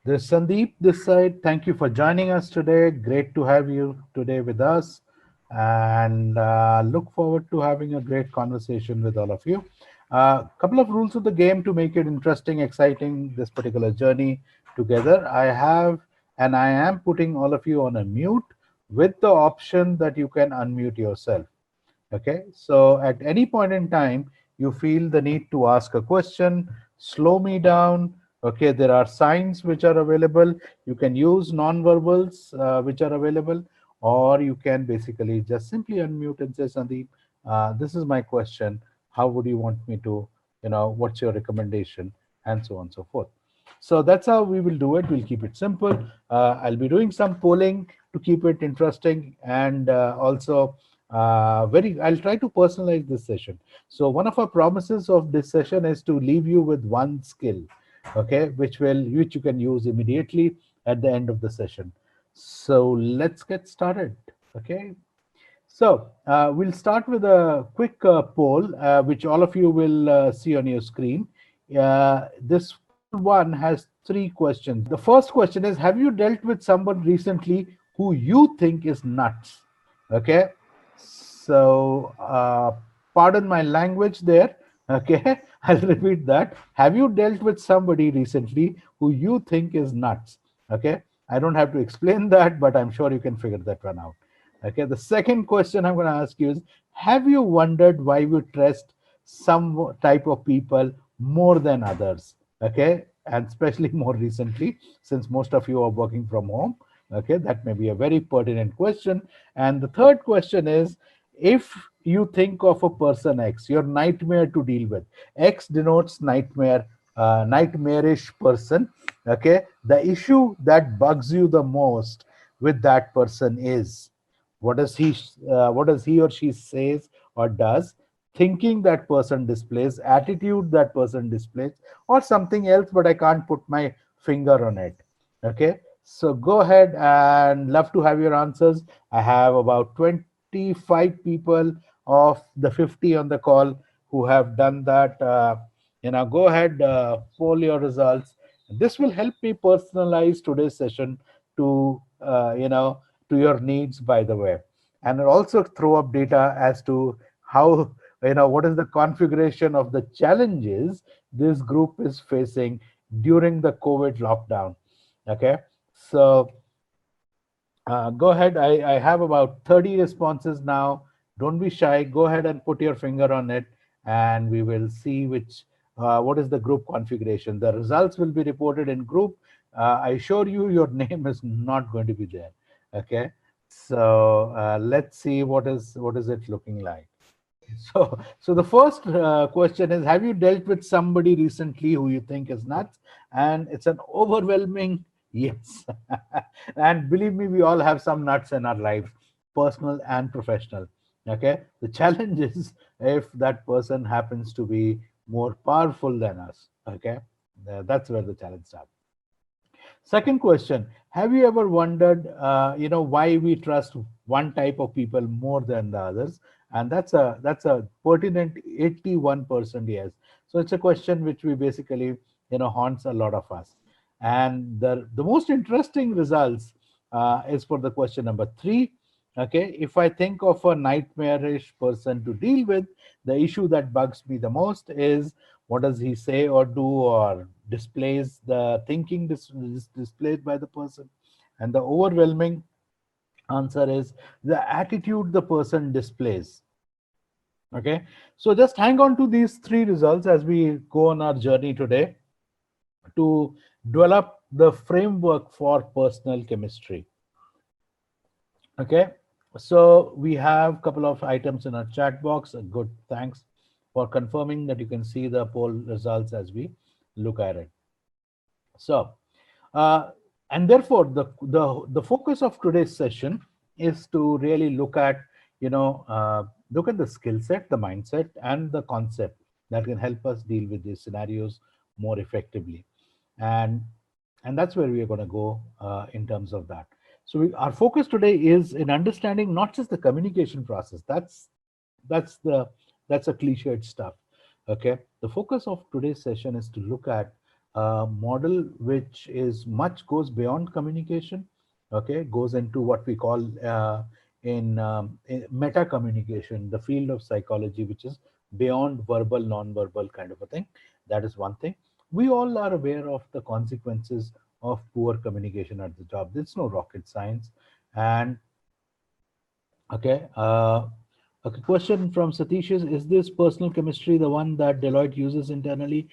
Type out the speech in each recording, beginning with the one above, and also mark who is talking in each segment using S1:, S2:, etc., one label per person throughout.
S1: This is Sandeep this side. Thank you for joining us today. Great to have you today with us, and look forward to having a great conversation with all of you. A couple of rules of the game to make it interesting, exciting, this particular journey together. I am putting all of you on a mute with the option that you can unmute yourself. Okay, so at any point in time, you feel the need to ask a question, slow me down. Okay, there are signs which are available. You can use non-verbals which are available, or you can basically just simply unmute and say, Sandeep, this is my question. How would you want me to, what's your recommendation? And so on and so forth. So that's how we will do it. We'll keep it simple. I'll be doing some polling to keep it interesting, and also I'll try to personalize this session. So one of our promises of this session is to leave you with one skill, okay, which you can use immediately at the end of the session. So let's get started. Okay, so we'll start with a quick poll, which all of you will see on your screen. This poll one has three questions. The first question is, have you dealt with someone recently who you think is nuts? Okay, so pardon my language there. Okay, I'll repeat that. Have you dealt with somebody recently who you think is nuts? Okay, I don't have to explain that, but I'm sure you can figure that one out. Okay, the second question I'm going to ask you is, have you wondered why we trust some type of people more than others? Okay, and especially more recently, since most of you are working from home. Okay, that may be a very pertinent question. And the third question is, if you think of a person X, your nightmare to deal with. X denotes nightmare, nightmarish person. Okay, the issue that bugs you the most with that person is, what does he or she says or does, thinking that person displays, attitude that person displays, or something else, but I can't put my finger on it. Okay, so go ahead, and love to have your answers. I have about 25 people of the 50 on the call who have done that. Go ahead, poll your results. This will help me personalize today's session to to your needs, by the way, and it'll also throw up data as to how, what is the configuration of the challenges this group is facing during the COVID lockdown. Okay, so go ahead. I have about 30 responses now. Don't be shy. Go ahead and put your finger on it, and we will see what is the group configuration. The results will be reported in group. I assure you, your name is not going to be there. Okay, so let's see what is it looking like. So the first question is, have you dealt with somebody recently who you think is nuts? And it's an overwhelming yes. And believe me, we all have some nuts in our lives, personal and professional. Okay. The challenge is if that person happens to be more powerful than us. Okay. That's where the challenge starts. Second question: have you ever wondered, why we trust one type of people more than the others? And that's a pertinent 81% yes. So it's a question which we basically, haunts a lot of us. And the most interesting results is for the question number three. Okay, if I think of a nightmarish person to deal with, the issue that bugs me the most is, what does he say or do, or displays the thinking displayed by the person. And the overwhelming answer is the attitude the person displays. Okay, so just hang on to these three results as we go on our journey today to develop the framework for personal chemistry. Okay, so we have a couple of items in our chat box. Good, thanks for confirming that you can see the poll results as we look at it. So, uh, and therefore, the focus of today's session is to really look at the skill set, the mindset, and the concept that can help us deal with these scenarios more effectively. And that's where we are going to go in terms of that. So our focus today is in understanding not just the communication process. That's the that's a cliched stuff. Okay, the focus of today's session is to look at a model which is much goes beyond communication. Okay, goes into what we call in meta communication, the field of psychology, which is beyond verbal, non-verbal kind of a thing. That is one thing. We all are aware of the consequences of poor communication at the job. There's no rocket science. And okay, okay. Question from Satish is this personal chemistry the one that Deloitte uses internally?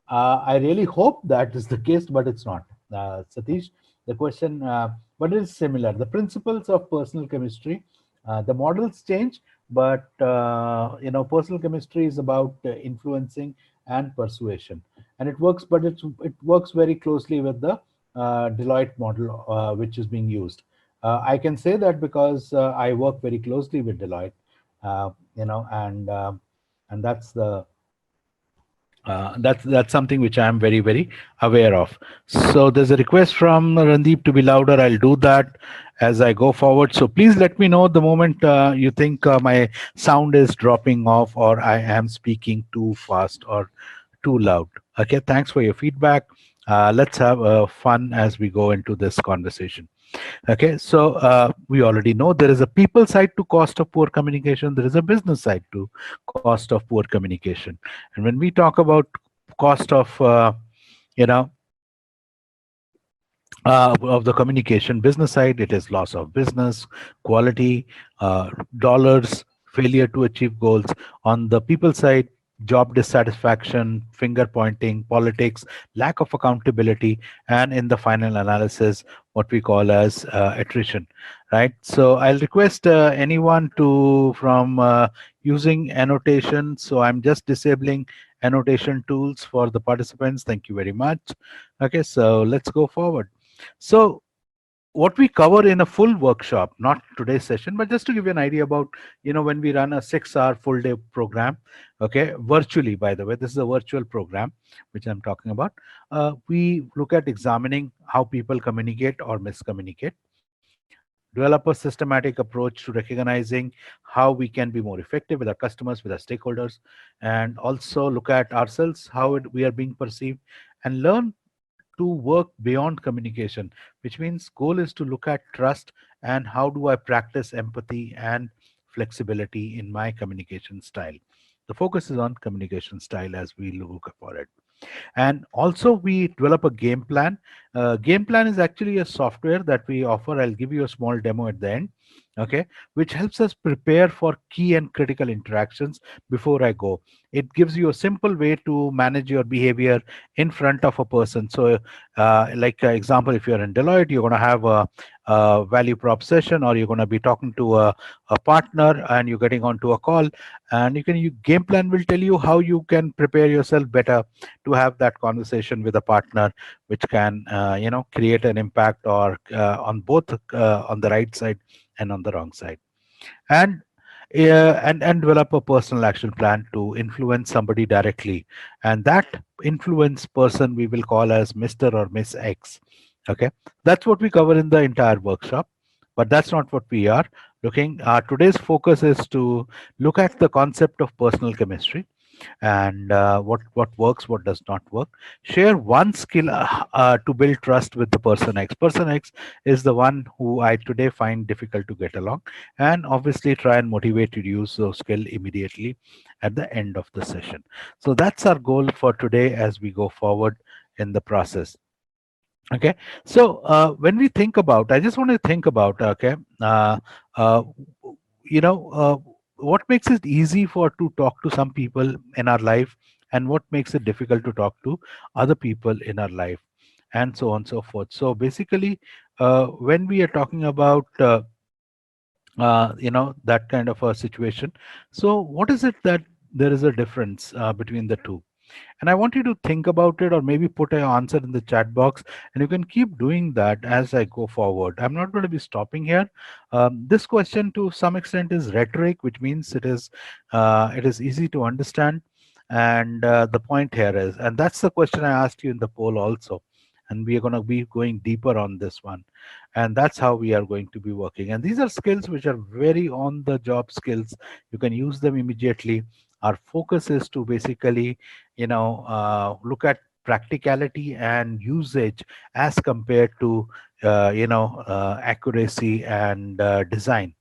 S1: I really hope that is the case, but it's not. Satish, the question, but it is similar. The principles of personal chemistry, the models change, but personal chemistry is about influencing and persuasion, and it works. But it works very closely with the Deloitte model, which is being used. I can say that because I work very closely with Deloitte, and that's something which I am very very aware of. So there's a request from Randeep to be louder. I'll do that as I go forward. So please let me know the moment you think my sound is dropping off or I am speaking too fast or too loud. Okay, thanks for your feedback. Let's have fun as we go into this conversation. Okay, so we already know there is a people side to cost of poor communication, there is a business side to cost of poor communication. And when we talk about cost you know of the communication business side, it is loss of business, quality, dollars, failure to achieve goals. On the people side, job dissatisfaction, finger pointing, politics, lack of accountability, and in the final analysis, what we call as attrition. Right. So I'll request anyone to from using annotation. So I'm just disabling annotation tools for the participants. Thank you very much. Okay, so let's go forward. So what we cover in a full workshop, not today's session, but just to give you an idea about, when we run a 6-hour full day program, okay, virtually, by the way, this is a virtual program, which I'm talking about. We look at examining how people communicate or miscommunicate, develop a systematic approach to recognizing how we can be more effective with our customers, with our stakeholders, and also look at ourselves, how we are being perceived, and learn to work beyond communication, which means goal is to look at trust and how do I practice empathy and flexibility in my communication style. The focus is on communication style as we look for it. And also we develop a game plan. Game plan is actually a software that we offer. I'll give you a small demo at the end, okay, which helps us prepare for key and critical interactions before I go. It gives you a simple way to manage your behavior in front of a person. So like example, if you're in Deloitte, you're going to have a value prop session, or you're going to be talking to a partner and you're getting onto a call, and game plan will tell you how you can prepare yourself better to have that conversation with a partner, which can create an impact or on both on the right side and on the wrong side. And and develop a personal action plan to influence somebody directly, and that influence person we will call as Mr. or Miss X. Okay, that's what we cover in the entire workshop, but that's not what we are looking. Today's focus is to look at the concept of personal chemistry, and what works, what does not work. Share one skill to build trust with the person X. Person X is the one who I today find difficult to get along, and obviously try and motivate you to use those skill immediately at the end of the session. So that's our goal for today as we go forward in the process. Okay, so when we think about, I just want to think about, okay, uh, you know uh, what makes it easy for to talk to some people in our life, and what makes it difficult to talk to other people in our life, and so on and so forth. So basically, when we are talking about that kind of a situation, so what is it that there is a difference between the two? And I want you to think about it, or maybe put an answer in the chat box, and you can keep doing that as I go forward. I'm not going to be stopping here. This question to some extent is rhetoric, which means it is easy to understand. And the point here is, and that's the question I asked you in the poll also, and we are going to be going deeper on this one, and that's how we are going to be working. And these are skills which are very on the job skills. You can use them immediately. Our focus is to basically look at practicality and usage as compared to accuracy and design.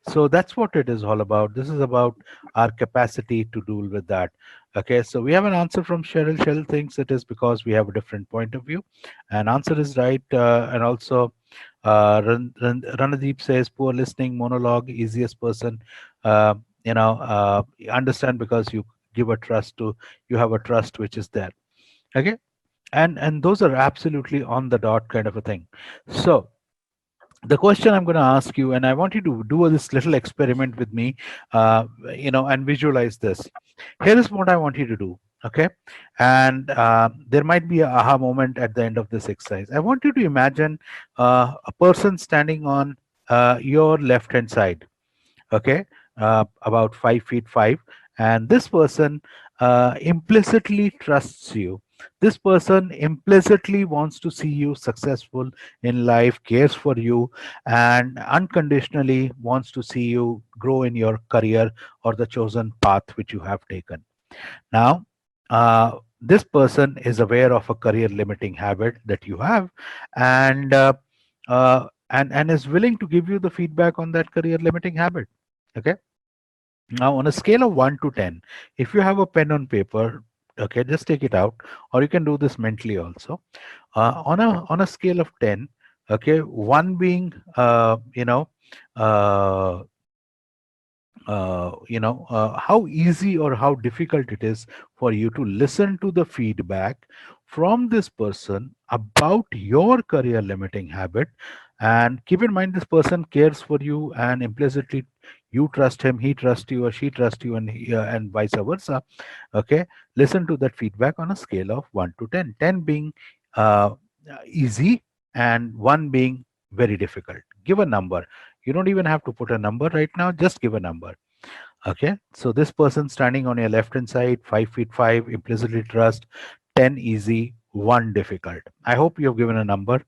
S1: So that's what it is all about. This is about our capacity to deal with that. Okay, so we have an answer from Cheryl. Cheryl thinks it is because we have a different point of view, and answer is right. And also Ranadeep says poor listening, monologue, easiest person. uh, understand because you give a trust to, you have a trust which is there. Okay, and those are absolutely on the dot kind of a thing. So the question I'm going to ask you, and I want you to do this little experiment with me, and visualize this. Here is what I want you to do. Okay, and there might be a aha moment at the end of this exercise. I want you to imagine a person standing on your left hand side. Okay, about 5 feet 5, and this person implicitly trusts you. This person implicitly wants to see you successful in life, cares for you, and unconditionally wants to see you grow in your career or the chosen path which you have taken. Now, this person is aware of a career limiting habit that you have, and and is willing to give you the feedback on that career limiting habit. Okay, now, on a scale of 1 to 10, if you have a pen on paper, okay, just take it out, or you can do this mentally also. On a scale of 10, okay, 1 being, uh, how easy or how difficult it is for you to listen to the feedback from this person about your career limiting habit. And keep in mind, this person cares for you, and implicitly you trust him, he trusts you, or she trusts you, and vice versa. Okay, listen to that feedback on a scale of 1 to 10, 10 being uh, easy and 1 being very difficult. Give a number. You don't even have to put a number right now, just give a number. Okay, so this person standing on your left hand side, 5 feet 5, implicitly trust, 10 easy, 1 difficult. I hope you have given a number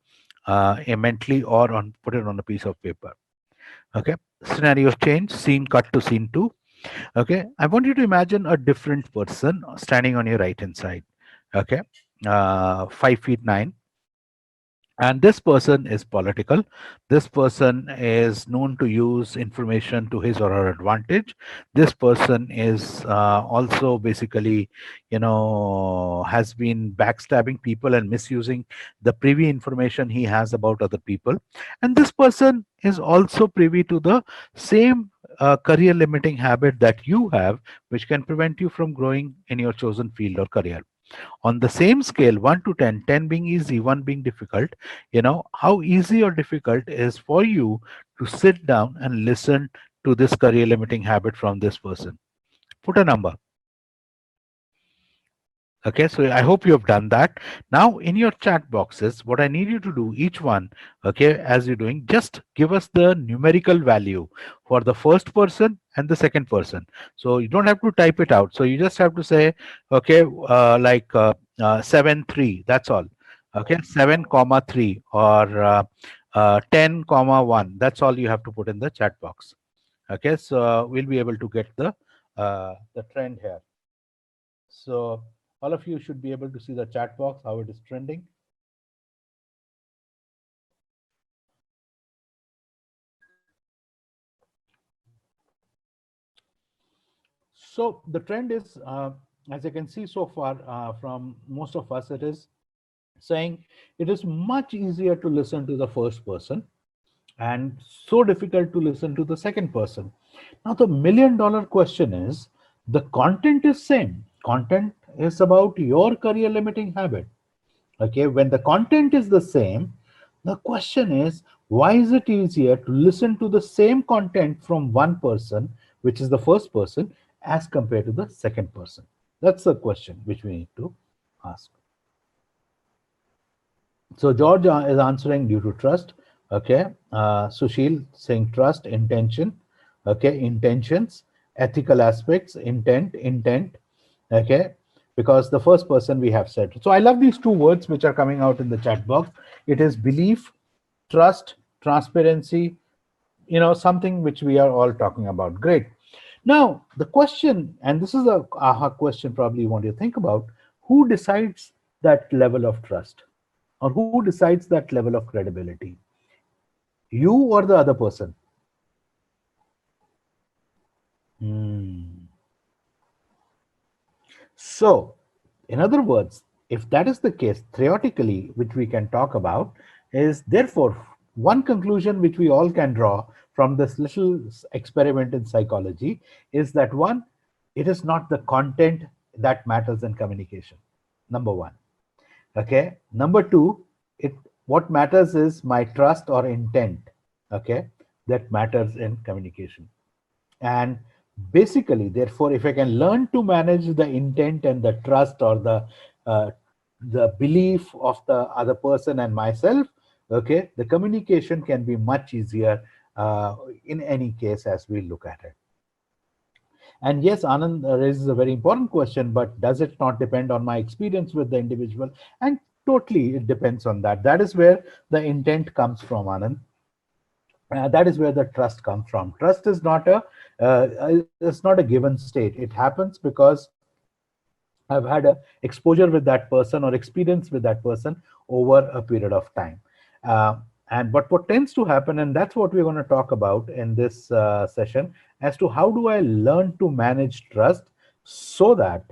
S1: mentally, or on put it on a piece of paper. Okay, scenario change, scene cut to scene 2. Okay, I want you to imagine a different person standing on your right hand side. Okay, 5 feet 9, and this person is political. This person is known to use information to his or her advantage. This person is also basically, has been backstabbing people and misusing the privy information he has about other people. And this person is also privy to the same career limiting habit that you have, which can prevent you from growing in your chosen field or career. On the same scale, 1 to 10, 10 being easy, 1 being difficult, how easy or difficult is for you to sit down and listen to this career limiting habit from this person? Put a number. Okay, so I hope you have done that. Now, in your chat boxes, what I need you to do, each one, okay, as you're doing, just give us the numerical value for the first person and the second person. So you don't have to type it out. So you just have to say, okay, 7 3, that's all. Okay, 7 comma 3, or 10 comma 1, that's all you have to put in the chat box. Okay, so we'll be able to get the trend here. So all of you should be able to see the chat box, how it is trending. So the trend is, as you can see so far from most of us, it is saying it is much easier to listen to the first person and so difficult to listen to the second person. Now the $1,000,000 question is, the content is same. Content is about your career limiting habit. Okay, when the content is the same, the question is, why is it easier to listen to the same content from one person, which is the first person, as compared to the second person? That's the question which we need to ask. So George is answering due to trust. Okay, Sushil saying trust, intention. Okay, intentions, ethical aspects, intent. Okay, because the first person we have said. So I love these two words which are coming out in the chat box. It is belief, trust, transparency. Something which we are all talking about. Great. Now the question, and this is a aha question probably you want to think about: who decides that level of trust, or who decides that level of credibility? You or the other person? Hmm. So, in other words, if that is the case, theoretically, which we can talk about, is therefore one conclusion which we all can draw from this little experiment in psychology is that one, it is not the content that matters in communication. Number one. Okay. Number two, it what matters is my trust or intent. Okay, that matters in communication. And basically, therefore, if I can learn to manage the intent and the trust or uh, the belief of the other person and myself, okay, the communication can be much easier in any case as we look at it. And yes, Anand raises a very important question, but does it not depend on my experience with the individual? And totally, it depends on that. That is where the intent comes from, Anand. That is where the trust comes from. Trust is not a it's not a given state. It happens because I've had a exposure with that person or experience with that person over a period of time. Uh, and but what tends to happen, and that's what we're going to talk about in this session, as to how do I learn to manage trust so that,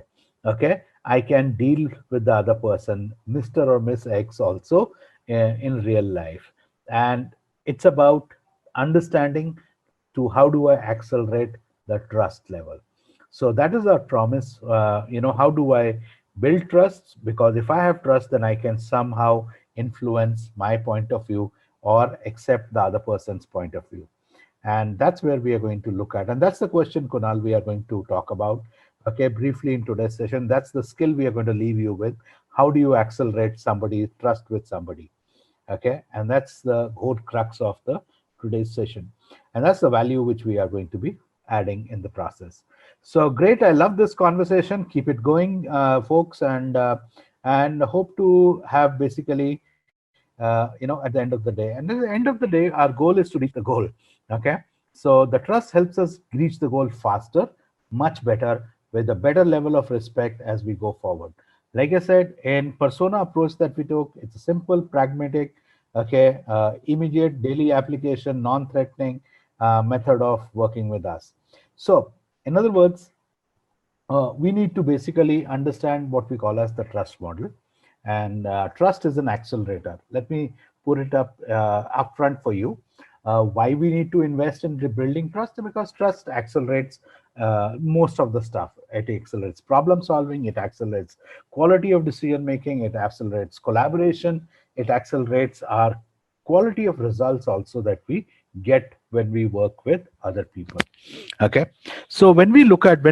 S1: okay, I can deal with the other person, Mr. or Miss X, also in real life. And it's about understanding to how do I accelerate the trust level. So that is our promise. How do I build trust? Because if I have trust, then I can somehow influence my point of view or accept the other person's point of view. And that's where we are going to look at. And that's the question, Kunal, we are going to talk about, okay, briefly in today's session. That's the skill we are going to leave you with. How do you accelerate somebody's trust with somebody? Okay, and that's the whole crux of the today's session, and that's the value which we are going to be adding in the process. So great, I love this conversation. Keep it going, folks, and hope to have basically at the end of the day, and at the end of the day our goal is to reach the goal. Okay, so the trust helps us reach the goal faster, much better, with a better level of respect as we go forward. Like I said, in persona approach that we took, it's a simple, pragmatic, okay, immediate daily application, non-threatening method of working with us. So in other words, we need to basically understand what we call as the trust model. And trust is an accelerator. Let me put it up front for you. Why we need to invest in rebuilding trust? Because trust accelerates most of the stuff. It accelerates problem solving, it accelerates quality of decision making, it accelerates collaboration, it accelerates our quality of results also that we get when we work with other people. Okay, so when we look at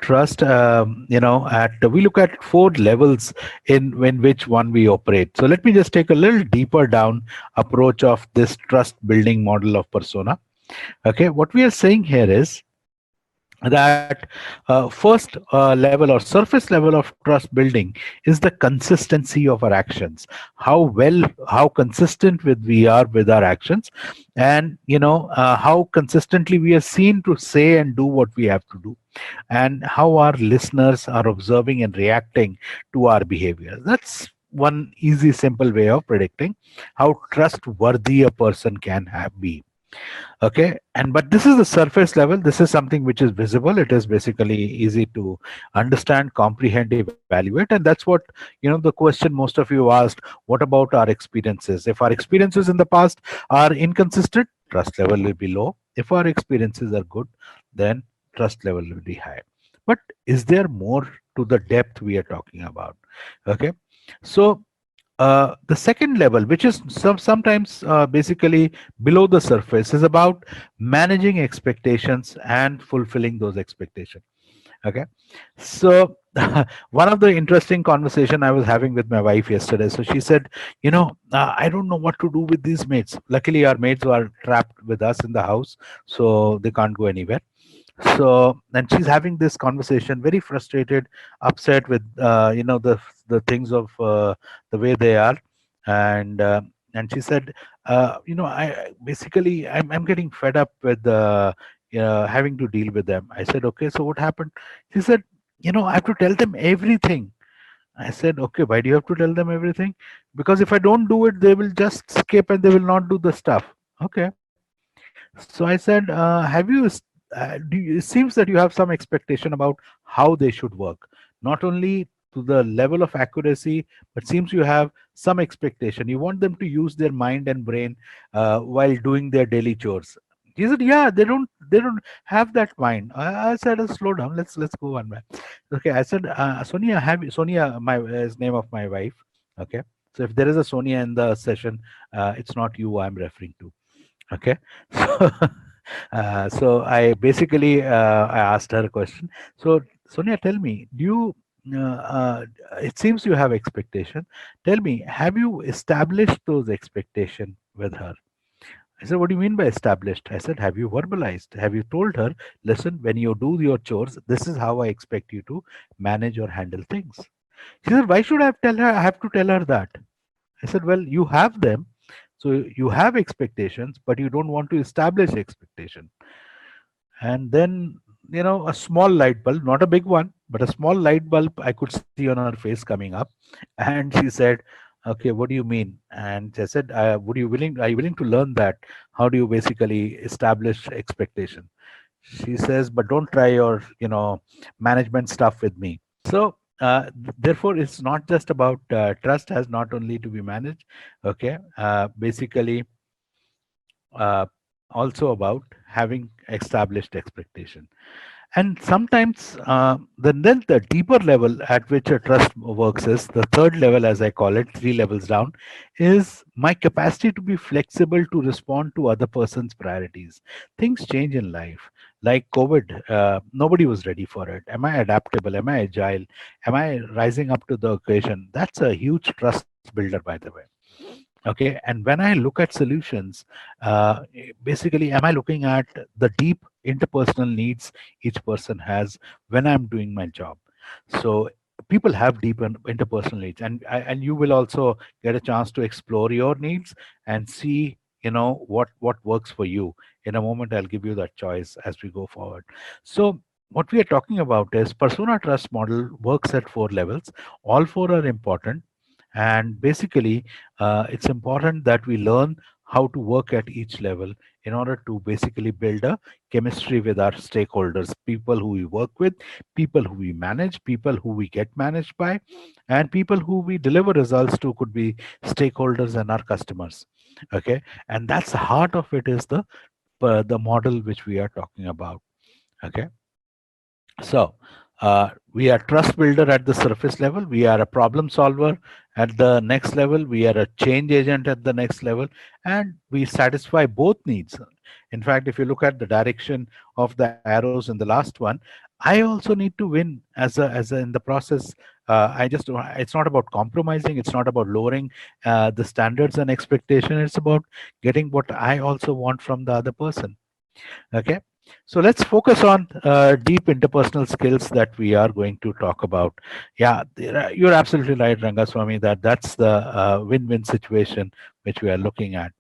S1: trust, at we look at four levels in which one we operate. So let me just take a little deeper down approach of this trust building model of persona. Okay, what we are saying here is that first level or surface level of trust building is the consistency of our actions, how consistent with we are with our actions, and how consistently we are seen to say and do what we have to do, and how our listeners are observing and reacting to our behavior. That's one easy simple way of predicting how trustworthy a person can have be. Okay, and but this is the surface level. This is something which is visible. It is basically easy to understand, comprehend, evaluate, and that's what the question most of you asked: what about our experiences? If our experiences in the past are inconsistent, trust level will be low. If our experiences are good, then trust level will be high. But is there more to the depth we are talking about? Okay, so the second level, which is sometimes basically below the surface, is about managing expectations and fulfilling those expectations. Okay, so one of the interesting conversation I was having with my wife yesterday. So she said, I don't know what to do with these maids. Luckily, our maids are trapped with us in the house, so they can't go anywhere. So, and she's having this conversation, very frustrated, upset with the things of the way they are. And uh, and she said, I basically I'm getting fed up with having to deal with them. I said, okay, so what happened? She said, I have to tell them everything. I said, okay, why do you have to tell them everything? Because if I don't do it, they will just skip and they will not do the stuff. Okay. So I said, have you, it seems that you have some expectation about how they should work, not only to the level of accuracy, but seems you have some expectation. You want them to use their mind and brain while doing their daily chores. He said, yeah, they don't have that mind. I said, slow down. Let's go one by. Okay, I said, Sonia, Sonia, my is name of my wife. Okay, so if there is a Sonia in the session, it's not you I'm referring to. Okay, so so I basically I asked her a question. So Sonia, tell me, do you? It seems you have expectation. Tell me, have you established those expectation with her? I said, what do you mean by established? I said, have you verbalized? Have you told her, listen, when you do your chores, this is how I expect you to manage or handle things? She said, why should I have to tell her that? I said, well, you have them. So you have expectations, but you don't want to establish expectation. And then, a small light bulb, not a big one, but a small light bulb I could see on her face coming up. And she said, okay, what do you mean? And I said, are you willing to learn that? How do you basically establish expectation? She says, but don't try your, management stuff with me. So therefore it's not just about trust has not only to be managed. Okay, basically uh, also about having established expectation. And sometimes then the deeper level at which a trust works is the third level, as I call it, 3 levels down, is my capacity to be flexible to respond to other person's priorities. Things change in life. Like COVID, nobody was ready for it. Am I adaptable? Am I agile? Am I rising up to the occasion? That's a huge trust builder, by the way. Okay, and when I look at solutions, basically, am I looking at the deep interpersonal needs each person has when I'm doing my job? So people have deep interpersonal needs, and you will also get a chance to explore your needs and see, what works for you. In a moment I'll give you that choice as we go forward. So what we are talking about is persona trust model works at 4 levels. All four are important, and basically it's important that we learn how to work at each level in order to basically build a chemistry with our stakeholders, people who we work with, people who we manage, people who we get managed by, and people who we deliver results to could be stakeholders and our customers. Okay, and that's the heart of it, is the model which we are talking about. Okay, so we are trust builder at the surface level. We are a problem solver at the next level. We are a change agent at the next level, and we satisfy both needs. In fact, if you look at the direction of the arrows in the last one, I also need to win as a in the process. I just It's not about compromising. It's not about lowering the standards and expectation. It's about getting what I also want from the other person. Okay, so let's focus on deep interpersonal skills that we are going to talk about. Yeah, you're absolutely right, Rangaswamy, that's the win-win situation which we are looking at.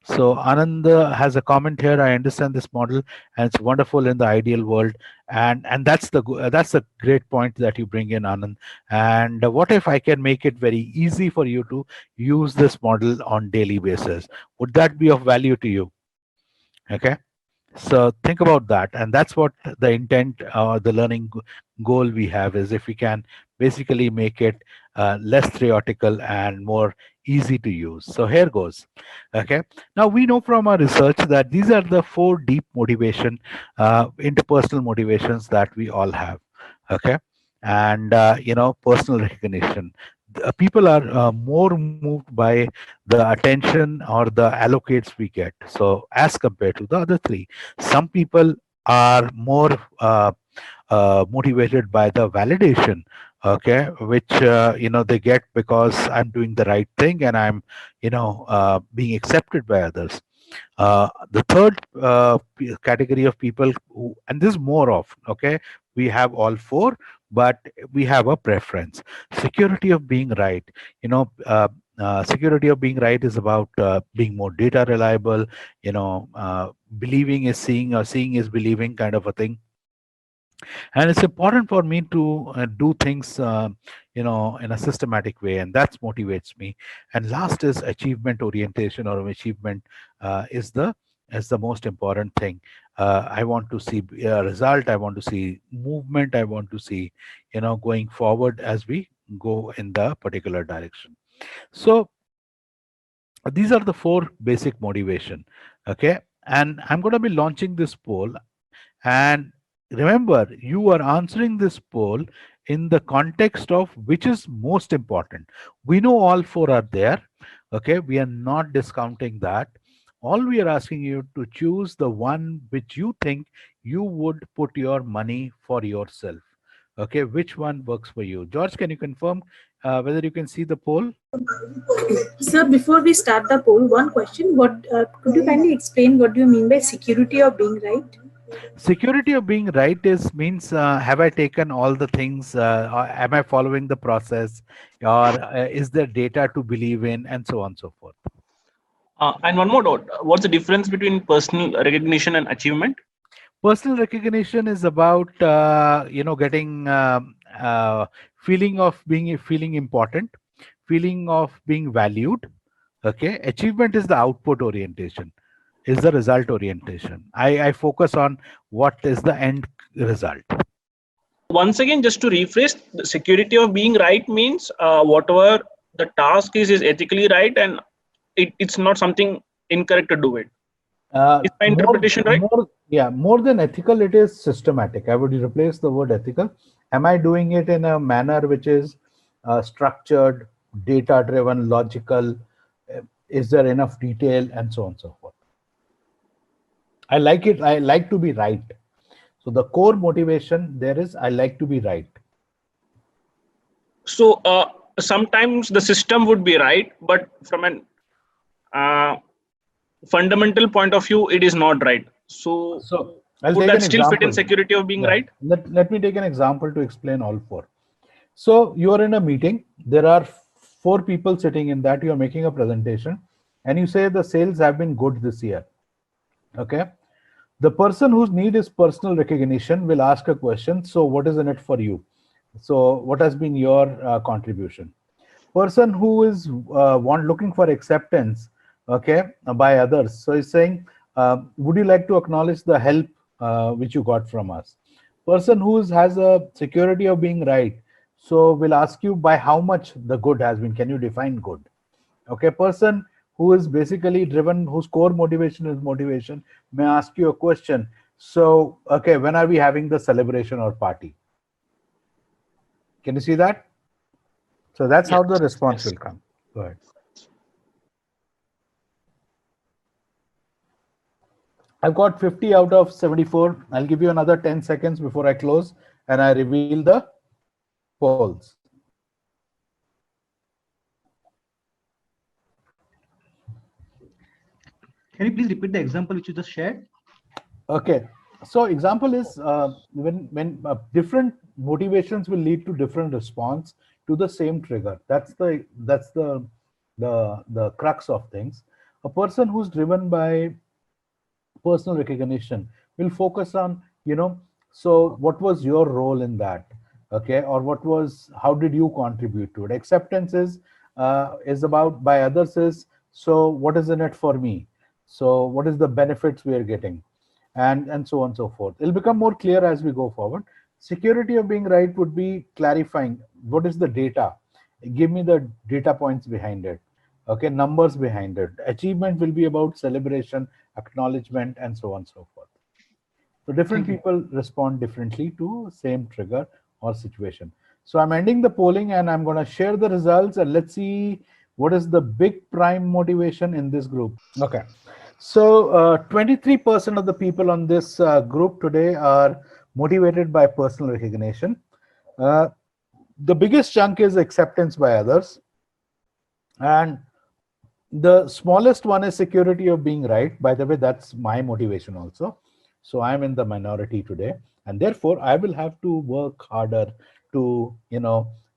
S1: So Anand has a comment here. I understand this model, and it's wonderful in the ideal world, and that's the great point that you bring in, Anand. And what if I can make it very easy for you to use this model on daily basis? Would that be of value to you? Okay, so think about that, and that's what the intent or the learning goal we have is, if we can basically make it less theoretical and more easy to use. So here goes. Okay, now we know from our research that these are the 4 deep interpersonal motivations that we all have. Okay, and personal recognition. People are more moved by the attention or the allocates we get, so as compared to the other three. Some people are more motivated by the validation, okay, which they get because I'm doing the right thing and I'm being accepted by others. The third category of people who, and this is more of, okay, we have all four, but we have a preference. Security of being right. Security of being right is about being more data reliable. Believing is seeing, or seeing is believing, kind of a thing. And it's important for me to do things in a systematic way, and that motivates me. And last is achievement orientation, or achievement is the most important thing. I want to see a result, I want to see movement, I want to see going forward as we go in the particular direction. So these are the four basic motivation. Okay, and I'm going to be launching this poll. And remember, you are answering this poll in the context of which is most important. We know all four are there. Okay, we are not discounting that. All we are asking you to choose the one which you think you would put your money for yourself. Okay, which one works for you? George, can you confirm whether you can see the poll?
S2: Sir, before we start the poll, one question. What could you kindly explain what do you mean by security of being right?
S1: Security of being right is means, have I taken all the things, or am I following the process, or is there data to believe in, and so on and so forth.
S3: And one more doubt. What's the difference between personal recognition and achievement?
S1: Personal recognition is about getting feeling of being feeling important, feeling of being valued. Okay, achievement is the output orientation, is the result orientation. I focus on what is the end result.
S3: Once again, just to rephrase, the security of being right means whatever the task is ethically right, and it's not something incorrect to do it. Is my interpretation right?
S1: More than ethical, it is systematic. I would replace the word ethical. Am I doing it in a manner which is structured, data driven, logical? Is there enough detail, and so on and so forth? I like it. I like to be right. So the core motivation there is, I like to be right.
S3: So sometimes the system would be right, but from an uh, fundamental point of view, it is not right. So
S1: So I'll
S3: would
S1: take
S3: that
S1: an
S3: still fit in
S1: example.
S3: security of being
S1: Yeah.
S3: right?
S1: Let me take an example to explain all four. So you are in a meeting. There are four people sitting in that. You are making a presentation, and you say the sales have been good this year. Okay. The person whose need is personal recognition will ask a question. So what is in it for you? So what has been your contribution? Person who is want looking for acceptance, okay, by others. So he's saying, would you like to acknowledge the help which you got from us? Person who has a security of being right, so we'll ask you by how much the good has been. Can you define good? Okay, person who is basically driven, whose core motivation is motivation, may ask you a question. So, okay, when are we having the celebration or party? Can you see that? So that's
S3: Yes.
S1: how the response
S3: Yes.
S1: will come. Go ahead. I've got 50 out of 74. I'll give you another 10 seconds before I close and I reveal the polls.
S4: Can you please repeat the example which you just shared?
S1: Okay. So example is when different motivations will lead to different response to the same trigger. That's the crux of things. A person who's driven by personal recognition will focus on, so what was your role in that? Okay, or how did you contribute to it? Acceptance is about by others is, so what is in it for me? So what is the benefits we are getting? And so on and so forth. It'll become more clear as we go forward. Security of being right would be clarifying what is the data. Give me the data points behind it. Okay, numbers behind it. Achievement will be about celebration, acknowledgement, and so on and so forth. So different
S4: Thank you.
S1: people respond differently to same trigger or situation. So I'm ending the polling and I'm going to share the results, and let's see what is the big prime motivation in this group. Okay. So 23% of the people on this group today are motivated by personal recognition. Uh, the biggest chunk is acceptance by others. And the smallest one is security of being right. By the way, that's my motivation also. So I'm in the minority today, and therefore I will have to work harder to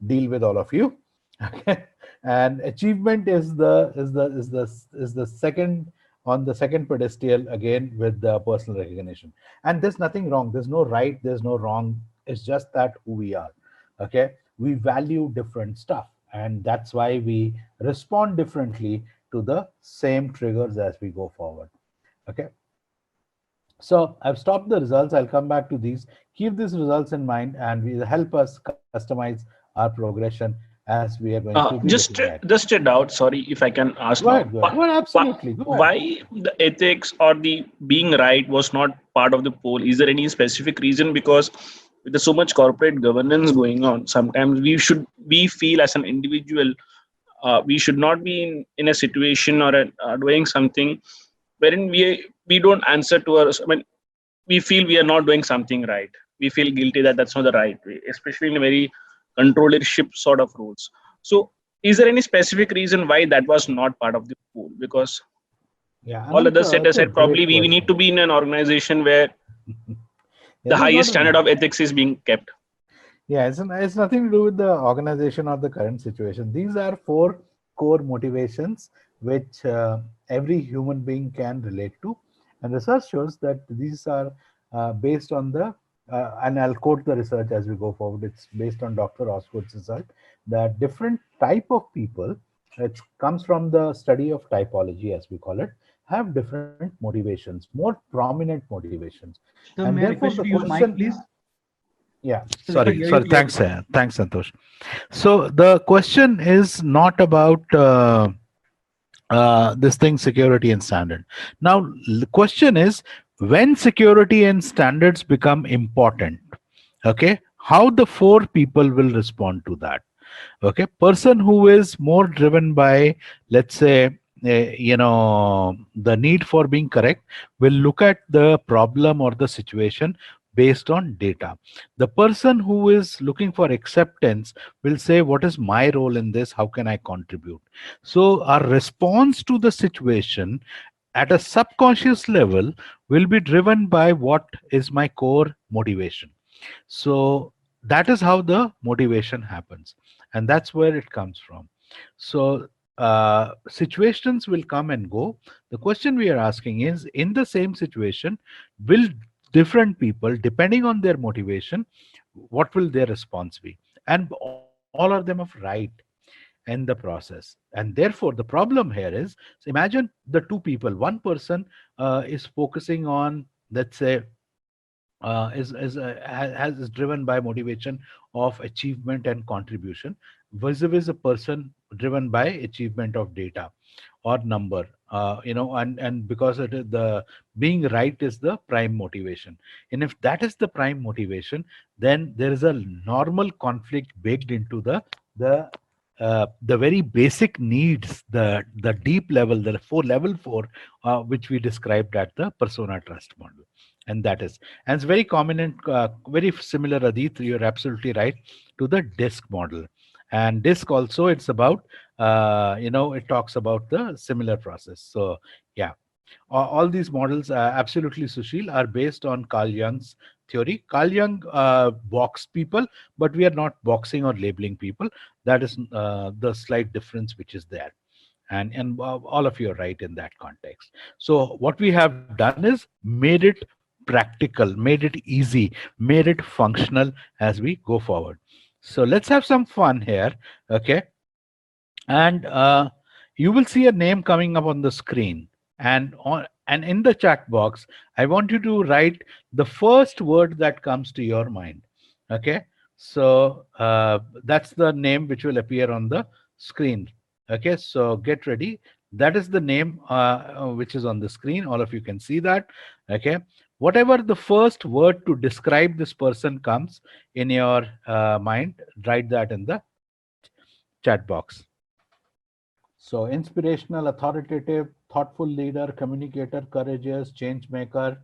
S1: deal with all of you. Okay, and achievement is the second on the second pedestal again with the personal recognition. And there's nothing wrong. There's no right. There's no wrong. It's just that who we are. Okay. We value different stuff. And that's why we respond differently to the same triggers as we go forward. Okay. So I've stopped the results. I'll come back to these. Keep these results in mind and will help us customize our progression as we are going to be looking
S3: Just
S1: at.
S3: just a doubt. Sorry if I can ask
S1: Go
S3: now.
S1: ahead, go ahead. Go ahead, absolutely. Go ahead.
S3: Why the ethics or the being right was not part of the poll? Is there any specific reason? Because with so much corporate governance going on, sometimes we feel as an individual, we should not be in a situation or doing something wherein we don't answer to us. I mean, we feel we are not doing something right. We feel guilty that that's not the right way, especially in a very controllership sort of roles. So is there any specific reason why that was not part of the pool? Because
S1: Yeah,
S3: all
S1: Anant,
S3: others set
S1: that's a
S3: aside, probably
S1: great
S3: we need to
S1: question.
S3: be in an organization where
S1: Yeah,
S3: the
S1: this is
S3: highest
S1: not
S3: standard
S1: an
S3: of ethics is being kept.
S1: Yeah, it's nothing to do with the organization or the current situation. These are four core motivations which every human being can relate to. And research shows that these are based on and I'll quote the research as we go forward. It's based on Dr. Osgood's result that different type of people, it comes from the study of typology, as we call it, have different motivations, more prominent motivations. And
S4: Sir, may I
S1: therefore, the
S4: request you to use
S1: question,
S4: mic, please?
S1: yeah,
S4: So we can hear you clearly.
S1: thanks, Santosh. So the question is not about this thing, security and standard. Now, the question is when security and standards become important. Okay, how the four people will respond to that. Okay, person who is more driven by, let's say, the need for being correct will look at the problem or the situation based on data. The person who is looking for acceptance will say, what is my role in this, how can I contribute? So our response to the situation at a subconscious level will be driven by what is my core motivation. So that is how the motivation happens, and that's where it comes from. So situations will come and go. The question we are asking is, in the same situation, will different people, depending on their motivation, what will their response be? And all of them are right in the process. And therefore, the problem here is, so imagine the two people. One person is focusing on, let's say, is driven by motivation of achievement and contribution, vis-a-vis a person driven by achievement of data or number. And because it is the being right is the prime motivation, and if that is the prime motivation, then there is a normal conflict baked into the the very basic needs, the deep level, the level four, which we described at the persona trust model. And that is, and it's very common and very similar, Adit, you're absolutely right, to the disk model. And disk also, it's about it talks about the similar process. So yeah, all these models, absolutely, Sushil, are based on Carl Jung's theory. Carl Jung boxed people, but we are not boxing or labeling people. That is the slight difference which is there. And all of you are right in that context. So what we have done is made it practical, made it easy, made it functional as we go forward. So let's have some fun here. Okay, and you will see a name coming up on the screen, and in the chat box I want you to write the first word that comes to your mind. Okay, so that's the name which will appear on the screen. Okay, so get ready. That is the name which is on the screen. All of you can see that. Okay, whatever the first word to describe this person comes in your mind, write that in the chat box. So inspirational, authoritative, thoughtful leader, communicator, courageous, change maker,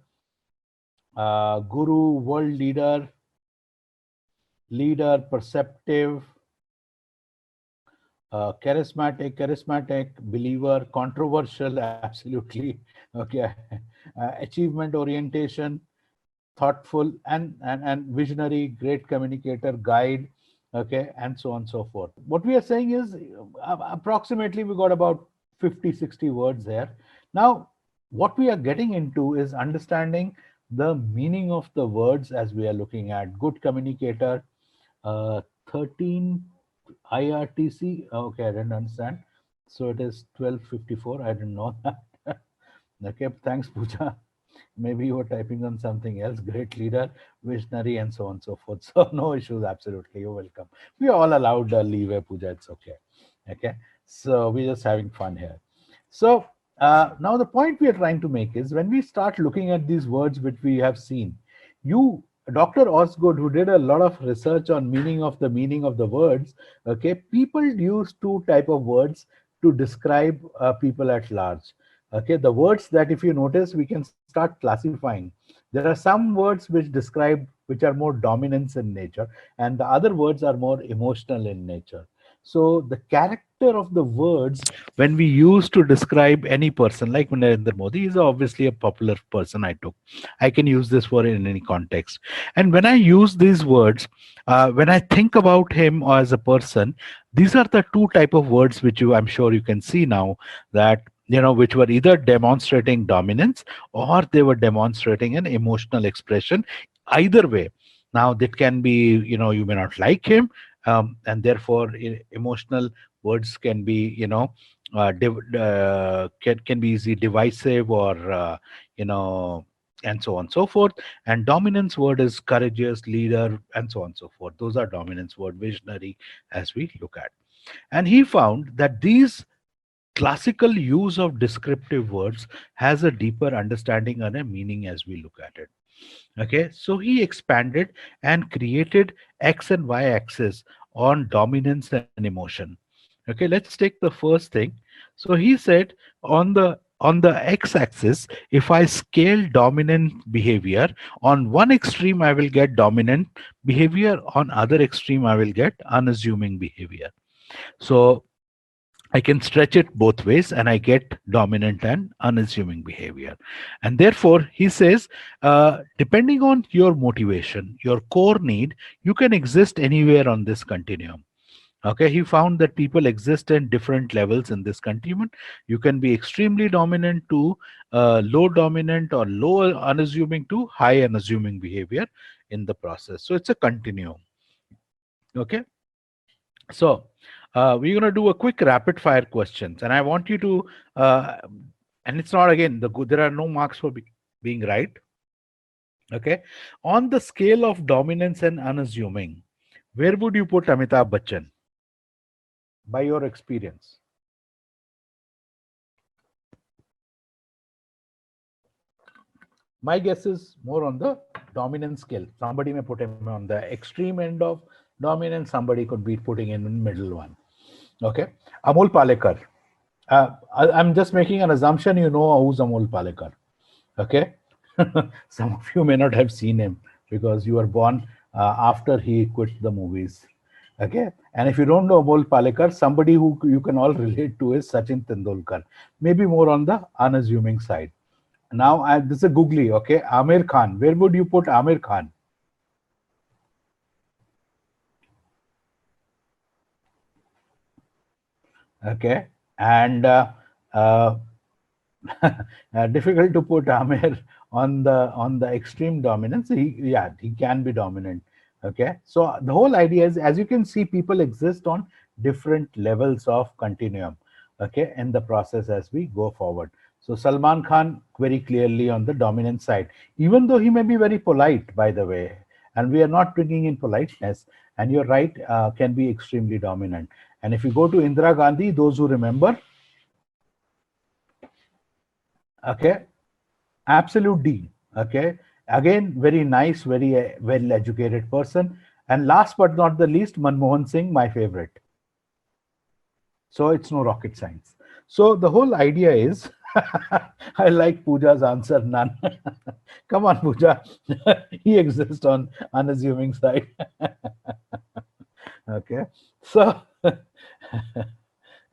S1: guru, world leader, leader, perceptive, charismatic, believer, controversial, absolutely. Okay, achievement orientation, thoughtful, and visionary, great communicator, guide, okay, and so on and so forth. What we are saying is approximately we got about 50, 60 words here. Now, what we are getting into is understanding the meaning of the words as we are looking at good communicator. 13 IRTC. Okay, I didn't understand. So it is 12:54. I didn't know that. Okay, thanks, Pooja. Maybe you were typing on something else. Great leader, visionary, and so on and so forth. So no issues. Absolutely, you're welcome. We are all allowed leeway, Pooja. It's okay. Okay. So we're just having fun here. So now the point we are trying to make is when we start looking at these words which we have seen, you Dr. Osgood, who did a lot of research on meaning of the words, okay, people use two type of words to describe people at large. Okay, the words that if you notice, we can start classifying. There are some words which are more dominance in nature, and the other words are more emotional in nature. So the character of the words when we use to describe any person, like Narendra Modi is obviously a popular person. I can use this word in any context. And when I use these words, when I think about him as a person, these are the two type of words which I'm sure you can see now, that which were either demonstrating dominance or they were demonstrating an emotional expression. Either way, now that can be, you may not like him, and therefore emotional words can be, can be easy divisive, or you know and so on and so forth. And dominance word is courageous, leader, and so on and so forth. Those are dominance word, visionary, as we look at. And he found that these classical use of descriptive words has a deeper understanding and a meaning as we look at it. Okay, so he expanded and created x and y axis on dominance and emotion. Okay, let's take the first thing. So he said on the x axis, if I scale dominant behavior, on one extreme I will get dominant behavior, on other extreme I will get unassuming behavior. So I can stretch it both ways and I get dominant and unassuming behavior. And therefore, he says, depending on your motivation, your core need, you can exist anywhere on this continuum. Okay, he found that people exist in different levels in this continuum. You can be extremely dominant to low dominant, or low unassuming to high unassuming behavior in the process. So it's a continuum. Okay. So we're going to do a quick rapid fire questions, and I want you to, and it's not again there are no marks for being right. Okay, on the scale of dominance and unassuming, where would you put Amitabh Bachchan by your experience? My guess is more on the dominant scale. Somebody may put him on the extreme end of dominance. Somebody could be putting him in middle one. Okay, Amol Palekar. I'm just making an assumption you know who's Amol Palekar. Okay, some of you may not have seen him because you were born after he quit the movies. Okay, and if you don't know Amol Palekar, somebody who you can all relate to is Sachin Tendulkar, maybe more on the unassuming side. Now, this is a googly. Okay, Amir Khan. Where would you put Amir Khan? Okay, and difficult to put Amir on the extreme dominance. He can be dominant. Okay, so the whole idea is, as you can see, people exist on different levels of continuum. Okay, in the process as we go forward. So Salman Khan very clearly on the dominant side, even though he may be very polite, by the way, and we are not bringing in politeness. And you're right, can be extremely dominant. And if you go to Indira Gandhi, those who remember, okay, absolute D. Okay, again, very nice, very well educated person. And last but not the least, Manmohan Singh, my favorite. So it's no rocket science. So the whole idea is, I like Pooja's answer, none. Come on, Pooja. He exists on unassuming side. Okay, so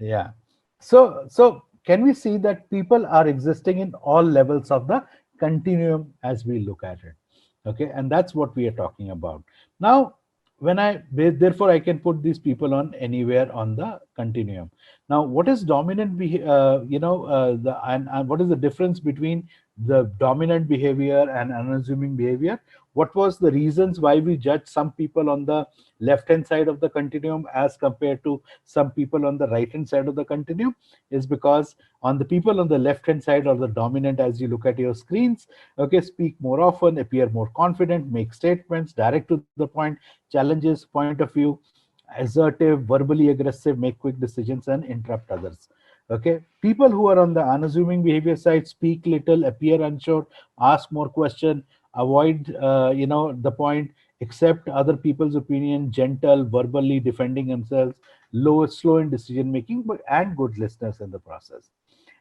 S1: yeah, so can we see that people are existing in all levels of the continuum as we look at it? Okay, and that's what we are talking about now. therefore I can put these people on anywhere on the continuum. Now, what is dominant and what is the difference between the dominant behavior and unassuming behavior? What was the reasons why we judge some people on the left hand side of the continuum as compared to some people on the right hand side of the continuum? Is because on the people on the left hand side or the dominant, as you look at your screens, okay, speak more often, appear more confident, make statements direct to the point, challenges point of view, assertive, verbally aggressive, make quick decisions, and interrupt others. Okay, people who are on the unassuming behavior side speak little, appear unsure, ask more question, avoid the point, accept other people's opinion, gentle, verbally defending themselves, low, slow in decision making, but and good listeners in the process.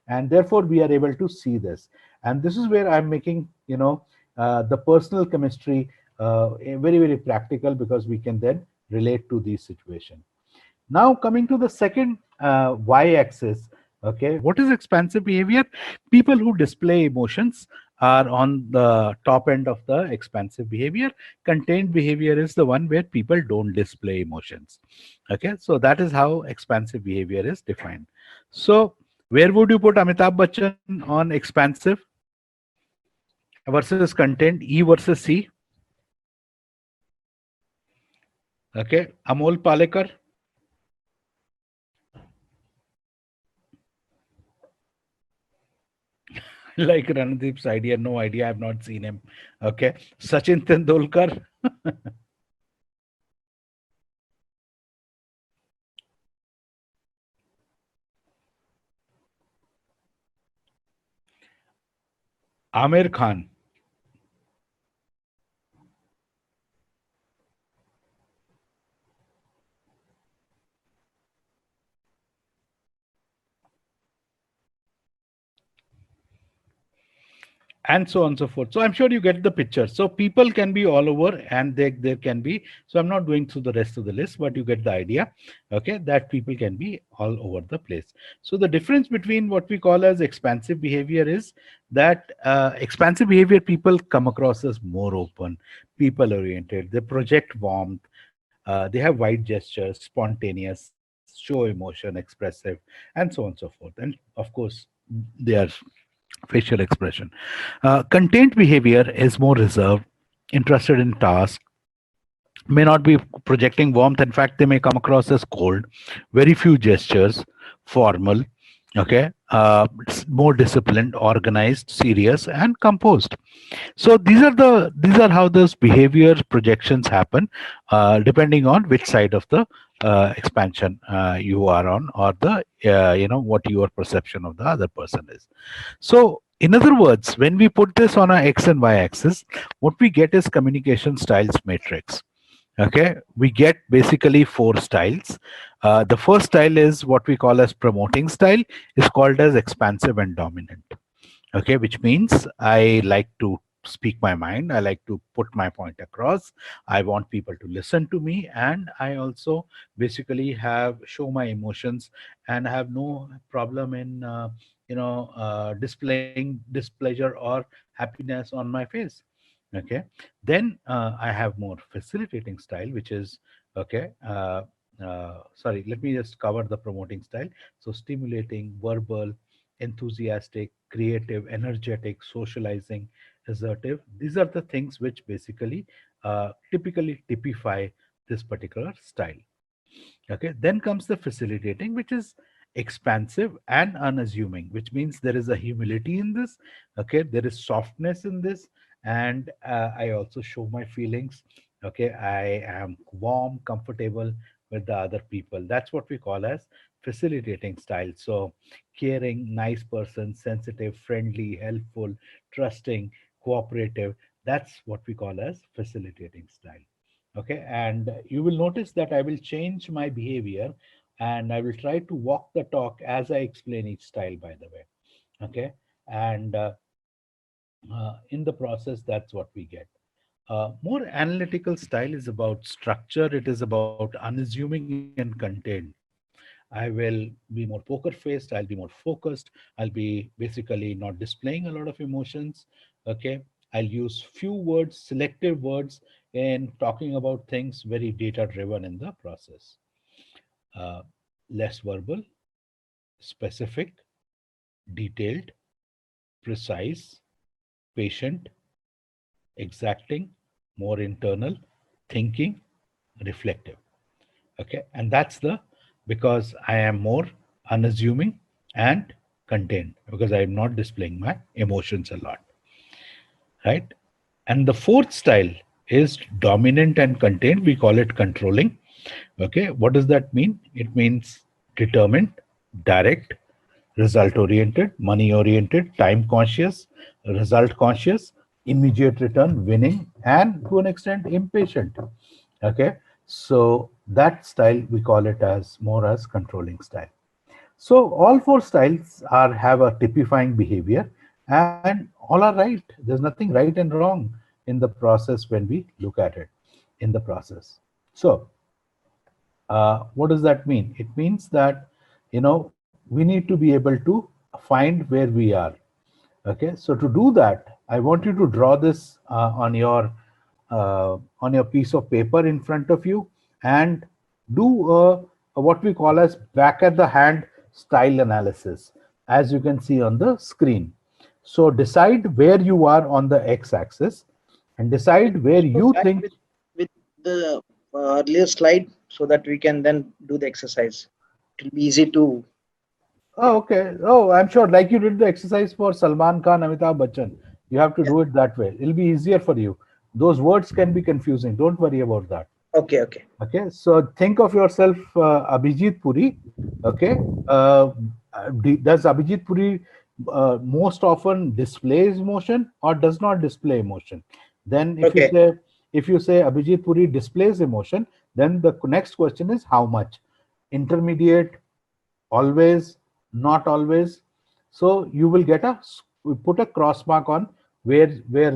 S1: And therefore we are able to see this, and this is where I'm making the personal chemistry very, very practical, because we can then relate to these situations. Now coming to the second y-axis, okay, what is expansive behavior? People who display emotions are on the top end of the expansive behavior. Contained behavior is the one where people don't display emotions. Okay, so that is how expansive behavior is defined. So where would you put Amitabh Bachchan on expansive versus contained, E versus C? Okay, Amol Palekar. Like Randeep's idea, no idea, I've not seen him. Okay, Sachin Tendulkar. Amir Khan. And so on and so forth. So I'm sure you get the picture. So people can be all over, and there can be, so I'm not going through the rest of the list, but you get the idea, okay, that people can be all over the place. So the difference between what we call as expansive behavior is that expansive behavior, people come across as more open, people oriented, they project warmth, they have wide gestures, spontaneous, show emotion, expressive, and so on and so forth. And of course, they are facial expression. Contained behavior is more reserved, interested in tasks, may not be projecting warmth. In fact, they may come across as cold, very few gestures, formal, okay, more disciplined, organized, serious, and composed. So these are how those behavior projections happen, depending on which side of the expansion you are on, or the what your perception of the other person is. So in other words, when we put this on our x and y axis, what we get is communication styles matrix. Okay, we get basically four styles. The first style is what we call as promoting style, is called as expansive and dominant. Okay, which means I like to speak my mind, I like to put my point across, I want people to listen to me, and I also basically have show my emotions, and have no problem in displaying displeasure or happiness on my face. Okay, then I have more facilitating style, which is okay, sorry, let me just cover the promoting style. So stimulating, verbal, enthusiastic, creative, energetic, socializing, assertive. These are the things which basically typically typify this particular style. Okay, then comes the facilitating, which is expansive and unassuming, which means there is a humility in this. Okay, there is softness in this, and I also show my feelings. Okay, I am warm, comfortable with the other people. That's what we call as facilitating style. So caring, nice person, sensitive, friendly, helpful, trusting, cooperative, that's what we call as facilitating style. Okay, and you will notice that I will change my behavior, and I will try to walk the talk as I explain each style, by the way. Okay, and in the process, that's what we get. More analytical style is about structure, it is about unassuming and contained. I will be more poker faced, I'll be more focused, I'll be basically not displaying a lot of emotions. Okay, I'll use few words, selective words in talking about things very data driven in the process. Uh, Less verbal, specific, detailed, precise, patient, exacting, more internal, thinking, reflective. Okay, and that's the because I am more unassuming and contained because I am not displaying my emotions a lot, right? And the fourth style is dominant and contained. We call it controlling. Okay, what does that mean? It means determined, direct, result oriented, money oriented, time conscious, result conscious, immediate return, winning, and to an extent impatient. Okay, so that style we call it as more as controlling style. So all four styles are have a typifying behavior, and all are right. There's nothing right and wrong in the process when we look at it in the process. So what does that mean? It means that we need to be able to find where we are. Okay, so to do that, I want you to draw this on your piece of paper in front of you and do what we call as back at the hand style analysis, as you can see on the screen. So decide where you are on the x-axis and decide where
S5: Just go
S1: you
S5: back
S1: think.
S5: with the earlier slide so that we can then do the exercise. It will be easy to.
S1: Oh, okay. Oh, I'm sure. Like you did the exercise for Salman Khan, Amitabh Bachchan. You have to
S5: Yeah.
S1: do it that way. It'll be easier for you. Those words can be confusing. Don't worry about that.
S5: Okay, okay.
S1: Okay. So think of yourself, Abhijit Puri. Okay. Uh, does Abhijit Puri most often displays emotion or does not display emotion? Then
S5: Okay,
S1: if you say Abhijit Puri displays emotion, then the next question is how much? Intermediate, always, not always. So you will get put a cross mark on where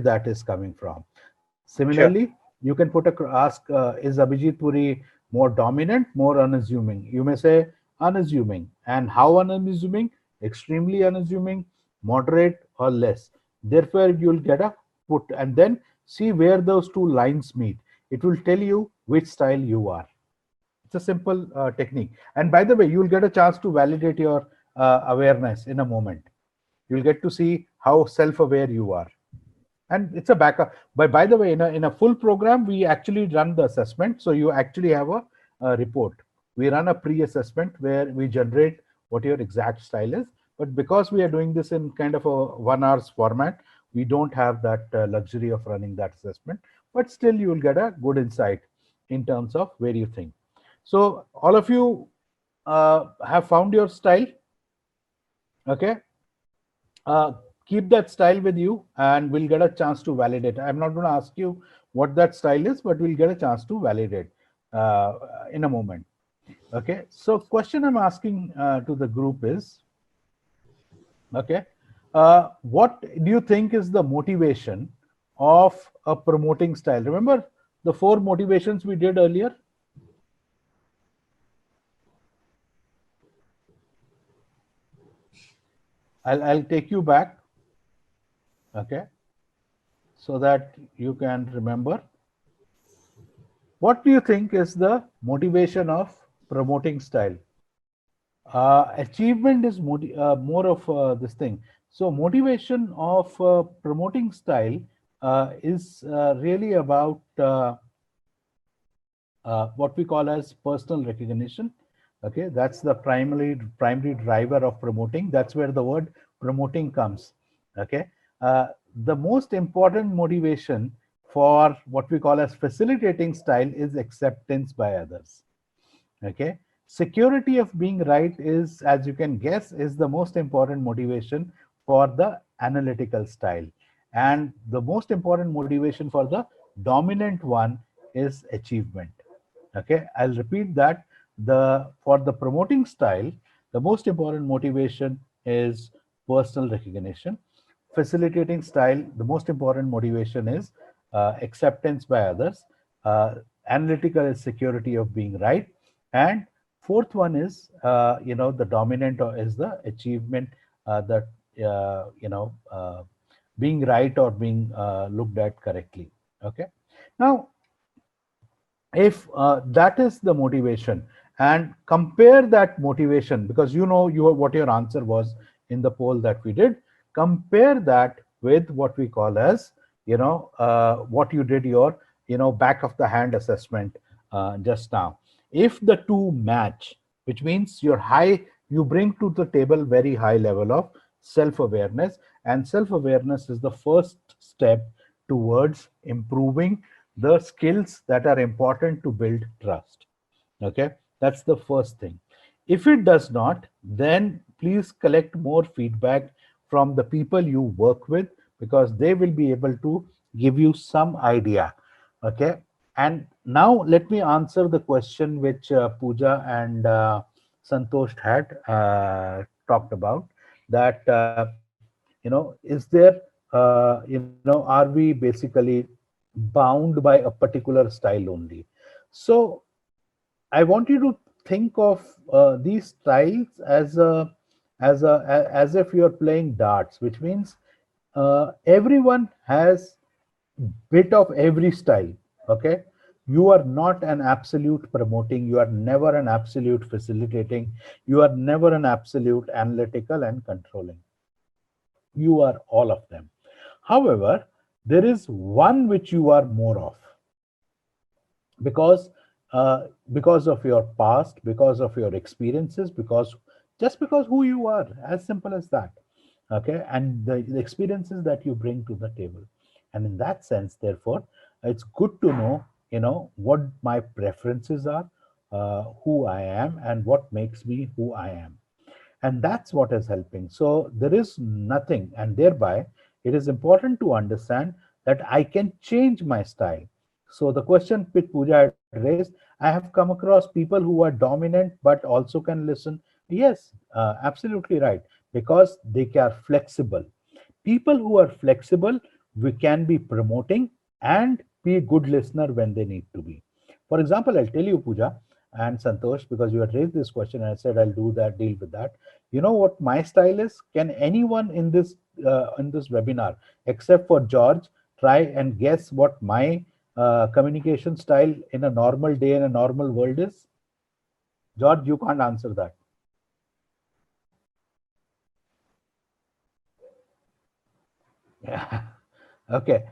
S1: that is coming from. Similarly,
S5: sure.
S1: you can put ask, is Abhijit Puri more dominant, more unassuming? You may say unassuming. And how unassuming? Extremely unassuming, moderate, or less. Therefore you'll get a put and then see where those two lines meet. It will tell you which style you are. It's a simple technique. And by the way, you'll get a chance to validate your awareness in a moment. You'll get to see how self-aware you are. And it's a backup. By the way, in a full program, we actually run the assessment. So you actually have a report. We run a pre-assessment where we generate what your exact style is. But because we are doing this in kind of a 1 hour's format, we don't have that luxury of running that assessment. But still, you will get a good insight in terms of where you think. So all of you have found your style. Okay. Uh, Keep that style with you and we'll get a chance to validate. I'm not going to ask you what that style is, but we'll get a chance to validate uh, in a moment. Okay. So question I'm asking to the group is, okay, what do you think is the motivation of a promoting style? Remember the 4 motivations we did earlier? I'll take you back, okay, so that you can remember. What do you think is the motivation of promoting style? Achievement is more of this thing. So motivation of promoting style is really about what we call as personal recognition. Okay, that's the primary driver of promoting. That's where the word promoting comes. Okay, the most important motivation for what we call as facilitating style is acceptance by others. Okay, security of being right is, as you can guess, is the most important motivation for the analytical style, and the most important motivation for the dominant one is achievement. Okay, I'll repeat that. The For the promoting style, the most important motivation is personal recognition. Facilitating style, the most important motivation is acceptance by others. uh, Analytical is security of being right, and fourth one is the dominant is the achievement, that uh, you know uh, being right or being looked at correctly. Okay. Now, if that is the motivation, and compare that motivation, because you know what your answer was in the poll that we did, compare that with what we call as, what you did your, back of the hand assessment just now. If the two match, which means you bring to the table very high level of self awareness, and self awareness is the first step towards improving the skills that are important to build trust. Okay, that's the first thing. If it does not, then please collect more feedback from the people you work with, because they will be able to give you some idea. Okay, and now let me answer the question which Pooja and Santosh had talked about, that is there, are we basically bound by a particular style only? So I want you to think of these styles as if you're playing darts, which means everyone has bit of every style. Okay, you are not an absolute promoting, you are never an absolute facilitating, you are never an absolute analytical and controlling. You are all of them. However, there is one which you are more of, because because of your past, because of your experiences, because just because who you are, as simple as that. Okay, and the experiences that you bring to the table. And in that sense, therefore, it's good to know, what my preferences are, who I am, and what makes me who I am. And that's what is helping. So there is nothing, and thereby it is important to understand that I can change my style. So the question which Pooja had raised, I have come across people who are dominant but also can listen. Yes, absolutely right, because they are flexible. People who are flexible, we can be promoting and be a good listener when they need to be. For example, I'll tell you, Pooja and Santosh, because you had raised this question and I said I'll do that, deal with that. You know what my style is? Can anyone in this webinar, except for George, try and guess what my communication style in a normal day in a normal world is? George, you can't answer that. Yeah. Okay.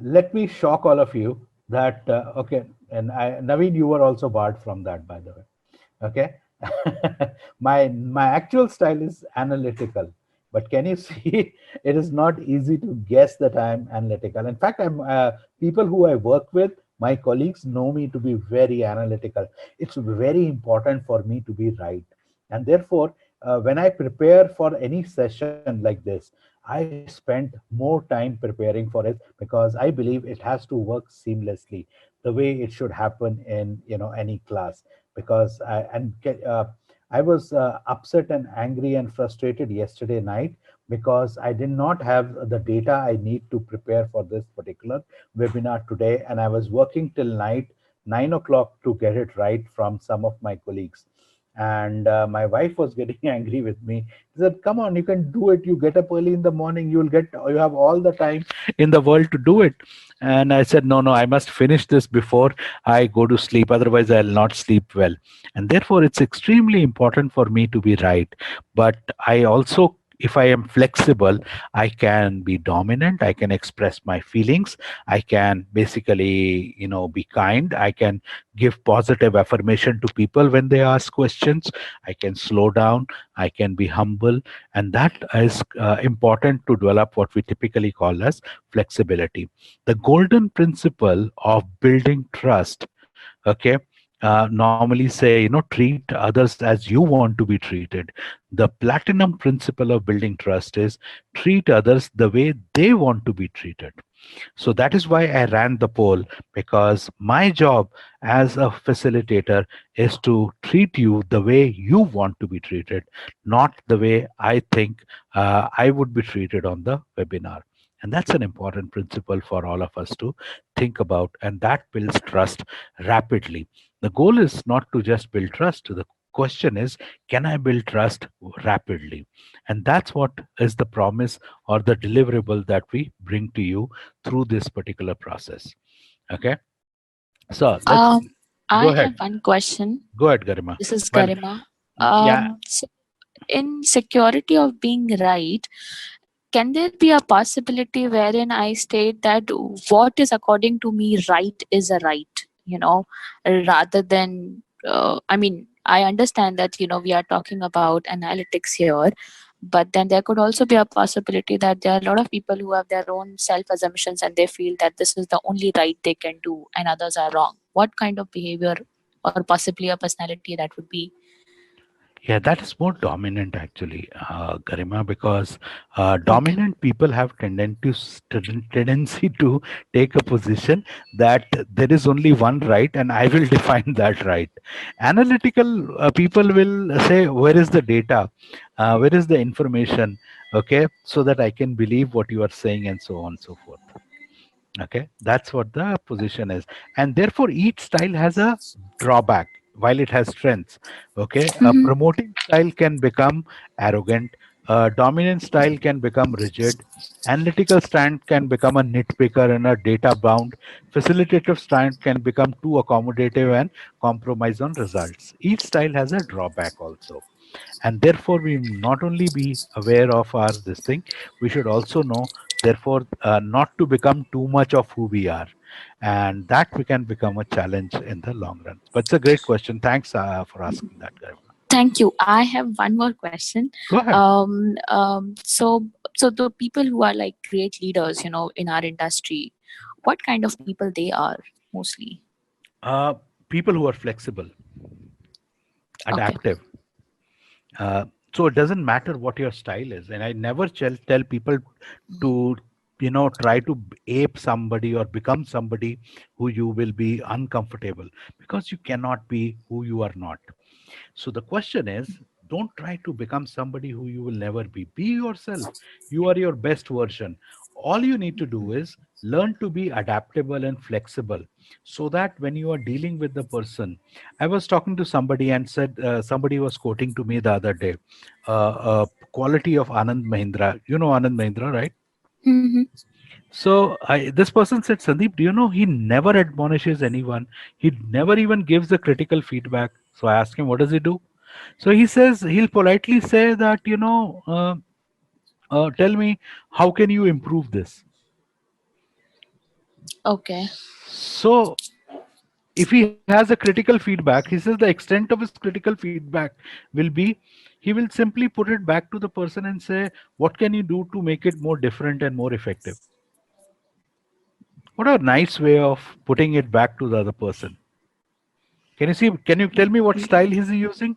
S1: Let me shock all of you that okay, and Naveen, you were also barred from that, by the way. Okay. My actual style is analytical, but can you see, it is not easy to guess that I'm analytical. In fact, I'm people who I work with, my colleagues know me to be very analytical. It's very important for me to be right, and therefore when I prepare for any session like this, I spend more time preparing for it, because I believe it has to work seamlessly the way it should happen in any class. Because I was upset and angry and frustrated yesterday night, because I did not have the data I need to prepare for this particular webinar today, and I was working till night 9 o'clock to get it right from some of my colleagues. And my wife was getting angry with me. She said, "Come on, you can do it. You get up early in the morning. You have all the time in the world to do it." And I said, "No, no, I must finish this before I go to sleep. Otherwise, I'll not sleep well." And therefore, it's extremely important for me to be right. But I also, if I am flexible, I can be dominant. I can express my feelings. I can basically, be kind. I can give positive affirmation to people when they ask questions. I can slow down. I can be humble. And that is important to develop what we typically call as flexibility. The golden principle of building trust, okay, normally say, treat others as you want to be treated. The platinum principle of building trust is treat others the way they want to be treated. So that is why I ran the poll, because my job as a facilitator is to treat you the way you want to be treated, not the way I think I would be treated on the webinar. And that's an important principle for all of us to think about, and that builds trust rapidly. The goal is not to just build trust, the question is, can I build trust rapidly? And that's what is the promise or the deliverable that we bring to you through this particular process. Okay. So let's
S6: Um,
S1: go
S6: I
S1: ahead.
S6: have one question.
S1: Go ahead, Garima.
S6: This is
S1: Well,
S6: Garima.
S1: yeah,
S6: So in security of being right, can there be a possibility wherein I state that what is according to me right is a right, rather than, I understand that, we are talking about analytics here, but then there could also be a possibility that there are a lot of people who have their own self assumptions and they feel that this is the only right they can do and others are wrong. What kind of behavior or possibly a personality that would be?
S1: yeah, that is more dominant actually, Garima, because
S6: Okay.
S1: dominant people have tendency to take a position that there is only one right and I will define that right. Analytical people will say, where is the data? Where is the information? Okay, so that I can believe what you are saying and so on and so forth. Okay, that's what the position is, and therefore each style has a drawback while it has strengths. Okay, a
S6: Mm-hmm.
S1: promoting style can become arrogant, a dominant style can become rigid, analytical stand can become a nitpicker and a data bound, facilitative stand can become too accommodative and compromise on results. Each style has a drawback also, and therefore we not only be aware of our this thing, we should also know, therefore, not to become too much of who we are, and that we can become a challenge in the long run. But it's a great question. Thanks for asking that, Garima.
S6: Thank you. I have one more question.
S1: Go ahead.
S6: So the people who are like great leaders, in our industry, what kind of people they are mostly?
S1: uh, People who are flexible,
S6: Okay.
S1: adaptive. uh, so it doesn't matter what your style is, and I never tell people to try to ape somebody or become somebody who you will be uncomfortable, because you cannot be who you are not. So the question is, don't try to become somebody who you will never be. Be yourself. You are your best version. All you need to do is learn to be adaptable and flexible, so that when you are dealing with the person. I was talking to somebody and said, somebody was quoting to me the other day, quality of Anand Mahindra. You know Anand Mahindra, right?
S6: Mm-hmm.
S1: This person said, Sandeep, do you know he never admonishes anyone? He never even gives the critical feedback. So I asked him, what does he do? So he says, he'll politely say that, tell me, how can you improve this?
S6: Okay.
S1: So if he has a critical feedback, he says the extent of his critical feedback will be, he will simply put it back to the person and say, what can you do to make it more different and more effective? What a nice way of putting it back to the other person. Can you see? Can you tell me what style he's using?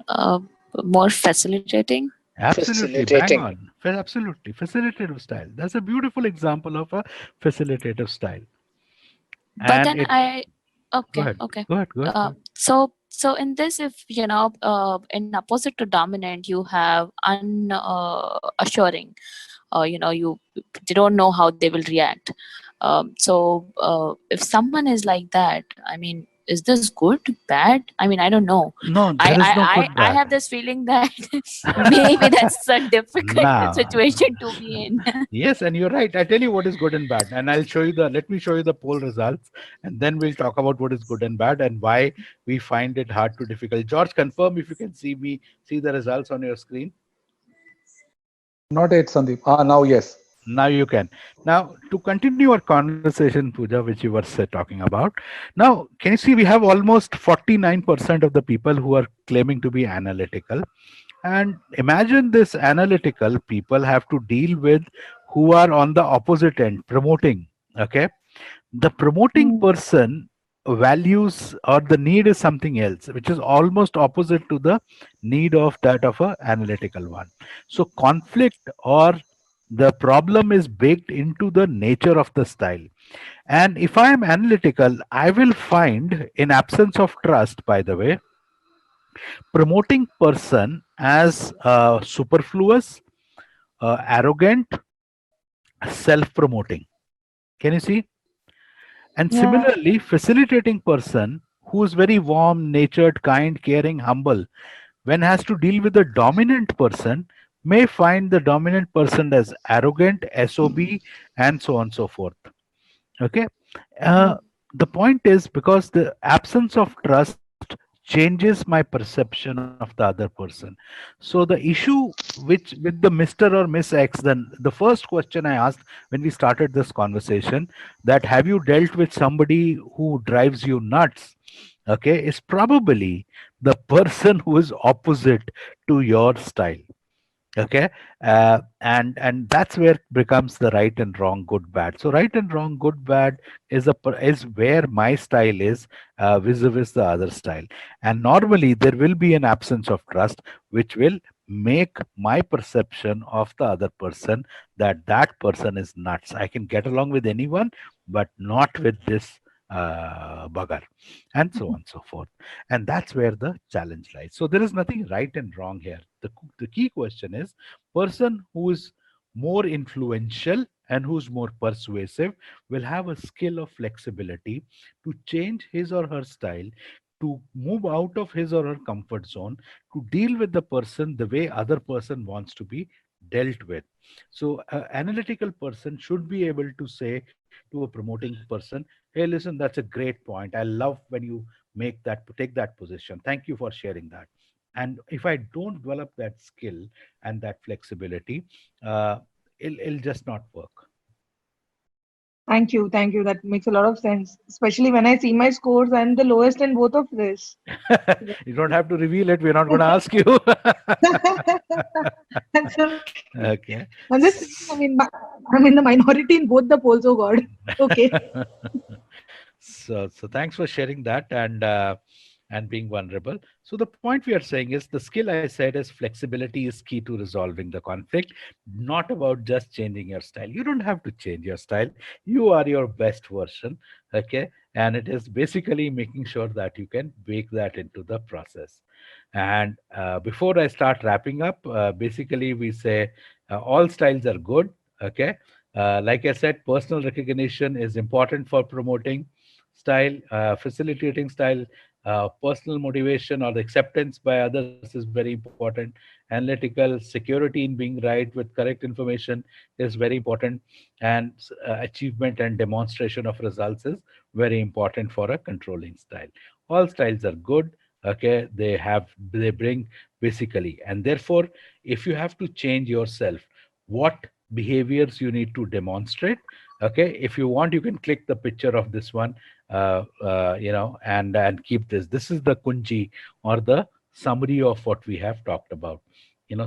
S6: Uh, More facilitating.
S1: Absolutely, bang
S5: Facilitating.
S1: on. Absolutely, facilitative style. That's a beautiful example of a facilitative style.
S6: But
S1: And
S6: then
S1: it. Go
S6: okay,
S1: ahead.
S6: okay.
S1: Go ahead. Go ahead. Go ahead.
S6: So in this, if in opposite to dominant, you have assuring. You they don't know how they will react. If someone is like that, I mean, is this good, bad? I mean, I don't know.
S1: No,
S6: I
S1: there is no
S6: I
S1: good
S6: I, I
S1: bad.
S6: have this feeling that maybe that's a difficult
S1: No.
S6: situation to be in.
S1: Yes, and you're right. I tell you what is good and bad, and I'll show you the. Let me show you the poll results, and then we'll talk about what is good and bad and why we find it hard to difficult. George, confirm if you can see the results on your screen.
S7: Not yet, Sandeep. Now yes.
S1: Now you can. Now to continue our conversation, Pooja, which you were talking about. Now, can you see we have almost 49% of the people who are claiming to be analytical. And imagine this analytical people have to deal with who are on the opposite end, promoting. Okay. The promoting
S6: Mm.
S1: person values or the need is something else, which is almost opposite to the need of that of a analytical one. So conflict or the problem is baked into the nature of the style. And if I am analytical, I will find, in absence of trust, by the way, promoting person as superfluous, arrogant, self-promoting. Can you see? And
S6: Yeah.
S1: similarly, facilitating person who's very warm natured, kind, caring, humble, when has to deal with the dominant person, may find the dominant person as arrogant, SOB, and so on and so forth. Okay. uh, the point is, because the absence of trust changes my perception of the other person. So the issue with the Mr. or Miss X, then the first question I asked when we started this conversation, that have you dealt with somebody who drives you nuts, okay, is probably the person who is opposite to your style. Okay. And that's where it becomes the right and wrong, good, bad. So right and wrong, good, bad is where my style is vis-a-vis the other style. And normally there will be an absence of trust, which will make my perception of the other person that that person is nuts. I can get along with anyone, but not with this bugger, and so on and so forth. And that's where the challenge lies. So there is nothing right and wrong here. The key question is, person who is more influential and who's more persuasive will have a skill of flexibility to change his or her style, to move out of his or her comfort zone, to deal with the person the way other person wants to be dealt with. So an analytical person should be able to say to a promoting person, hey, listen, that's a great point, I love when you take that position, thank you for sharing that. And if I don't develop that skill and that flexibility, uh, it'll just not work.
S8: Thank you. Thank you. That makes a lot of sense. Especially when I see my scores, I'm the lowest in both of this.
S1: You don't have to reveal it. We're not going to ask you.
S8: That's okay.
S1: Okay.
S8: I'm just, I mean, I'm in the minority in both the polls. Oh God. Okay.
S1: So thanks for sharing that and being vulnerable. So the point we are saying is, the skill I said is flexibility is key to resolving the conflict, not about just changing your style. You don't have to change your style. You are your best version. Okay. And it is basically making sure that you can bake that into the process. And before I start wrapping up, basically we say all styles are good. Okay. Like I said, personal recognition is important for promoting style, facilitating style, personal motivation or the acceptance by others is very important. Analytical security in being right with correct information is very important. And achievement and demonstration of results is very important for a controlling style. All styles are good. Okay, they bring basically, and therefore, if you have to change yourself, what behaviors you need to demonstrate. Okay, if you want, you can click the picture of this one, and keep this. This is the kunji, or the summary of what we have talked about.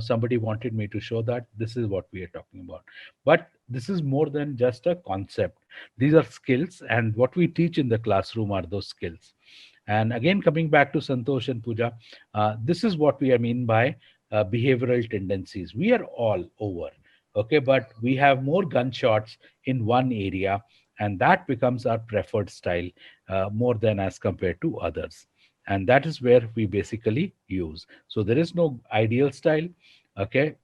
S1: Somebody wanted me to show that this is what we are talking about. But this is more than just a concept. These are skills, and what we teach in the classroom are those skills. And again, coming back to Santosh and Pooja, this is what we mean by behavioral tendencies. We are all over, okay, but we have more gunshots in one area, and that becomes our preferred style more than as compared to others. And that is where we basically use. So there is no ideal style, okay.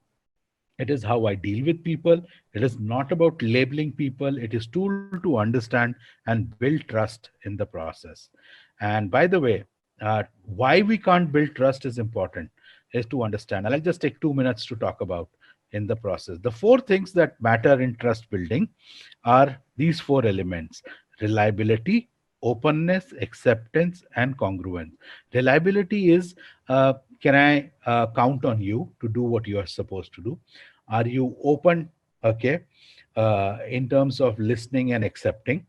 S1: It is how I deal with people. It is not about labeling people. It is tool to understand and build trust in the process. And by the way, why we can't build trust is important, is to understand. And I'll just take 2 minutes to talk about in the process. The four things that matter in trust building are these four elements: reliability, openness, acceptance, and congruence. Reliability is, can I count on you to do what you are supposed to do? Are you open, okay, in terms of listening and accepting?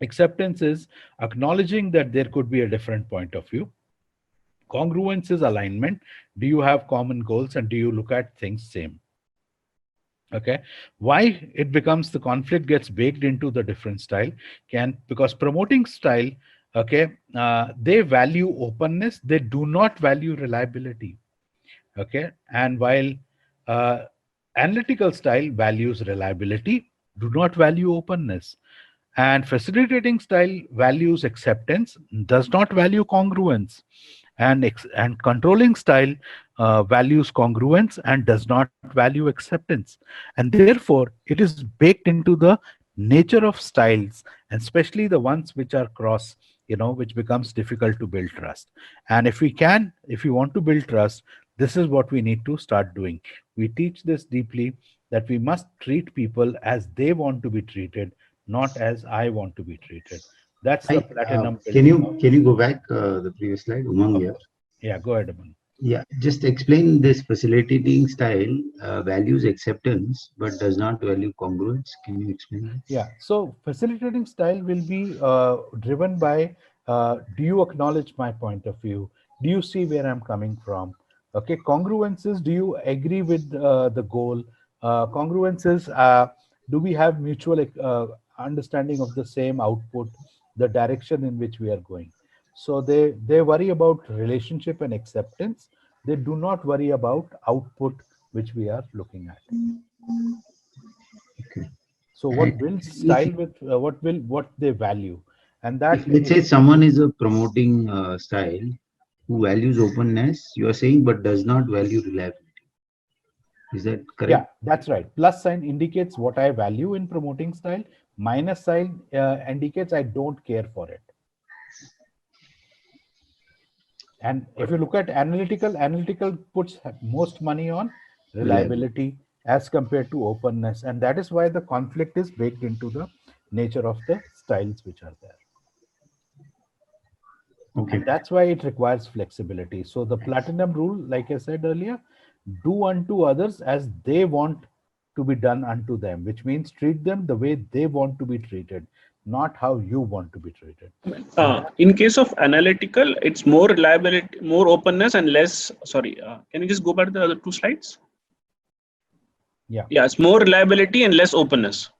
S1: Acceptance is acknowledging that there could be a different point of view. Congruence is alignment. Do you have common goals, and do you look at things same? Okay. Why it becomes the conflict gets baked into the different style, can because promoting style, okay, they value openness, they do not value reliability. Okay. And while uh, analytical style values reliability, do not value openness. And facilitating style values acceptance, does not value congruence. And controlling style values congruence and does not value acceptance. And therefore, it is baked into the nature of styles, and especially the ones which are cross which becomes difficult to build trust. And if you want to build trust, this is what we need to start doing. We teach this deeply, that we must treat people as they want to be treated, not as I want to be treated. That's the platinum
S9: Can
S1: building.
S9: you go back the previous slide, Umang here?
S1: Yeah, go ahead, Aman.
S9: Yeah, just explain this facilitating style values acceptance but does not value congruence. Can you explain that?
S1: Yeah, so facilitating style will be driven by, do you acknowledge my point of view? Do you see where I'm coming from? Okay, congruences, do you agree with the goal? Congruences, do we have mutual understanding of the same output, the direction in which we are going? So they worry about relationship and acceptance. They do not worry about output, which we are looking at.
S9: Okay.
S1: So what
S9: And
S1: builds
S9: if,
S1: style with what they value, and that
S9: if let's say someone is a promoting style who values openness, you are saying, but does not value reliability. Is that correct?
S1: yeah, that's right. Plus sign indicates what I value in promoting style. Minus sign indicates I don't care for it. And if you look at analytical puts most money on reliability as compared to openness, and that is why the conflict is baked into the nature of the styles which are there.
S9: Okay.
S1: And that's why it requires flexibility. So the platinum rule, like I said earlier, do unto others as they want to be done unto them, which means treat them the way they want to be treated, not how you want to be treated.
S3: In case of analytical, it's more reliability, more openness, and less. Sorry, can you just go back to the other two slides?
S1: Yeah.
S3: Yeah, it's more reliability and less openness.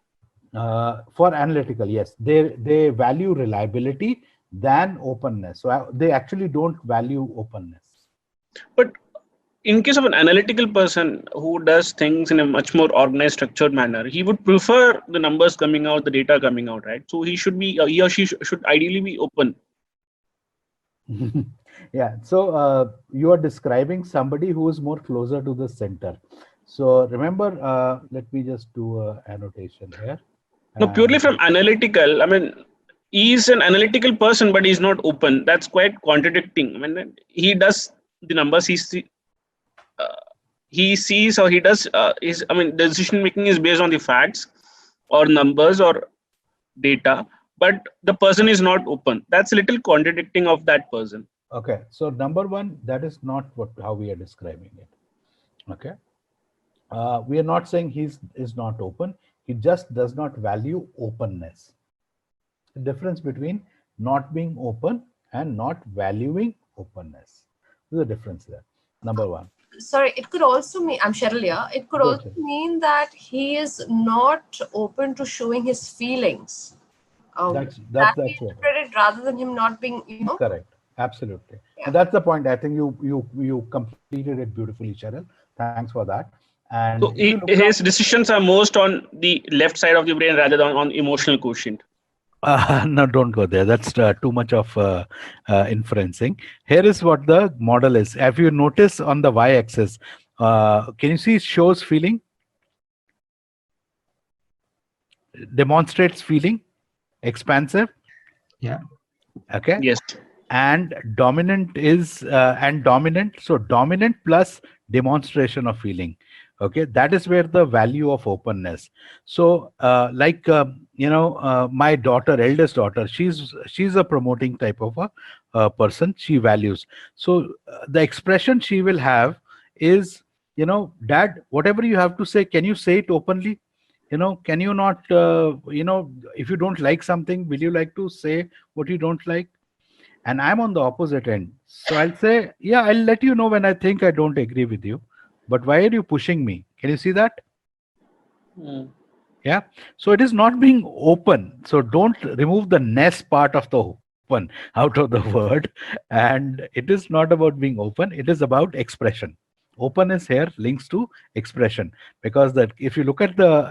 S1: For analytical, yes, they value reliability than openness. So they actually don't value openness.
S3: But in case of an analytical person who does things in a much more organized, structured manner, he would prefer the numbers coming out, the data coming out, right? So he should be, he or she should ideally be open.
S1: Yeah, so you are describing somebody who is more closer to the center. So remember, let me just do a annotation here.
S3: No, purely from analytical, I mean, he's an analytical person, but he's not open. That's quite contradicting. I mean, he does the numbers, he sees or he does his, I mean, decision making is based on the facts or numbers or data, but the person is not open. That's a little contradicting of that person.
S1: Okay, so number one, that is not how we are describing it. Okay, we are not saying is not open. He just does not value openness. The difference between not being open and not valuing openness. There's a difference there. Number one.
S10: Sorry, it could also mean, I'm Cheryl here, it could also mean that he is not open to showing his feelings.
S1: That's
S10: interpreted rather than him not being,
S1: correct. Absolutely. Yeah. And that's the point. I think you completed it beautifully, Cheryl. Thanks for that. And
S3: so his decisions are most on the left side of the brain rather than on emotional quotient.
S1: No, don't go there. That's too much of inferencing. Here is what the model is. Have you noticed on the y-axis, can you see shows feeling? Demonstrates feeling? Expansive?
S9: Yeah.
S1: Okay.
S3: Yes.
S1: And dominant is dominant. So dominant plus demonstration of feeling. Okay, that is where the value of openness. So my daughter, eldest daughter, she's a promoting type of a person. She values. So the expression she will have is, Dad, whatever you have to say, can you say it openly? Can you not, if you don't like something, will you like to say what you don't like? And I'm on the opposite end. So I'll say, yeah, I'll let you know when I think I don't agree with you. But why are you pushing me? Can you see that? Yeah. So it is not being open. So don't remove the ness part of the open out of the word. And it is not about being open. It is about expression. Openness here links to expression, because that if you look at the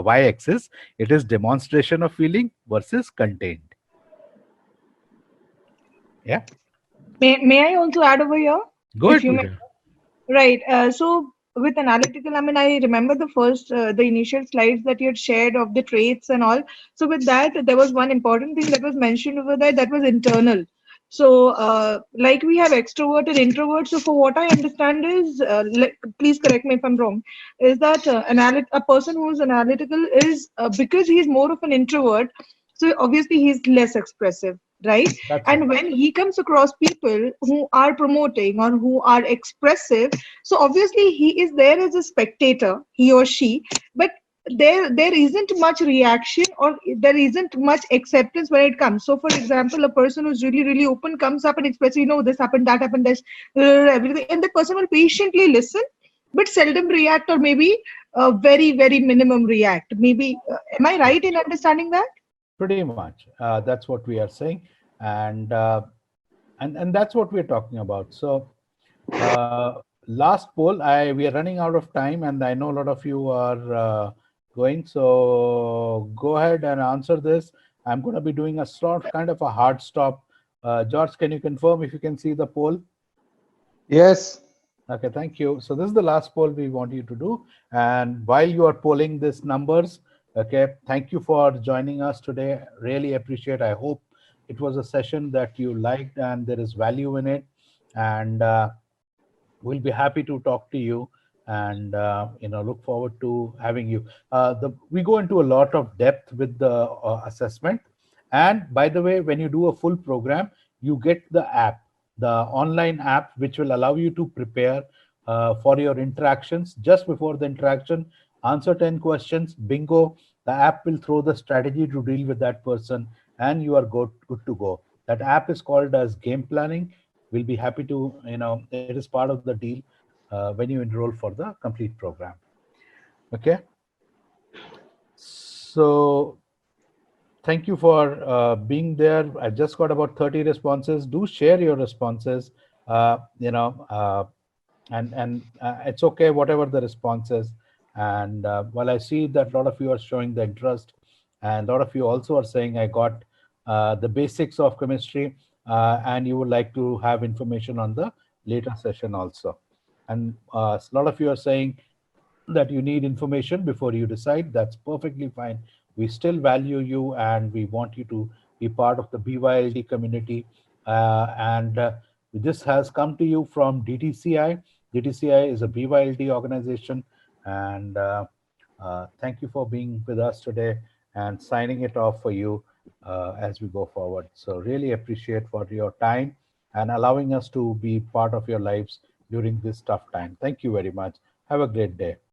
S1: y-axis, it is demonstration of feeling versus contained. Yeah.
S8: May I also add over here?
S1: Go ahead.
S8: Right. So with analytical, I mean, I remember the first, the initial slides that you had shared of the traits and all. So with that, there was one important thing that was mentioned over there, that was internal. So, like we have extrovert and introvert. So, for what I understand is, please correct me if I'm wrong, is that a person who is analytical is because he is more of an introvert. So obviously he's less expressive, right?
S1: That's
S8: And
S1: right.
S8: when he comes across people who are promoting or who are expressive, so obviously he is there as a spectator, he or she, but there isn't much reaction or there isn't much acceptance when it comes. So for example, a person who's really open comes up and expresses, this happened, that happened, this everything, and the person will patiently listen but seldom react, or maybe very minimum react. Maybe am I right in understanding that?
S1: Pretty much. That's what we are saying, and that's what we're talking about. So, last poll. We are running out of time, and I know a lot of you are going. So go ahead and answer this. I'm going to be doing a sort kind of a hard stop. George, can you confirm if you can see the poll?
S7: Yes.
S1: Okay, thank you. So this is the last poll we want you to do. And while you are polling these numbers, okay, thank you for joining us today. Really appreciate. I hope it was a session that you liked and there is value in it. And we'll be happy to talk to you and look forward to having you. We go into a lot of depth with the assessment. And by the way, when you do a full program, you get the app, the online app, which will allow you to prepare for your interactions. Just before the interaction, answer 10 questions, bingo. The app will throw the strategy to deal with that person, and you are good to go. That app is called as game planning. We'll be happy to, it is part of the deal when you enroll for the complete program. Okay. So thank you for being there. I just got about 30 responses. Do share your responses, uh, you know, uh, and it's okay, whatever the response is. And while I see that a lot of you are showing the interest, and a lot of you also are saying, I got the basics of chemistry, and you would like to have information on the later session also. And a lot of you are saying that you need information before you decide. That's perfectly fine. We still value you and we want you to be part of the BYLD community. And this has come to you from DTCI. DTCI is a BYLD organization. And thank you for being with us today and signing it off for you as we go forward. So really appreciate for your time and allowing us to be part of your lives during this tough time. Thank you very much. Have a great day.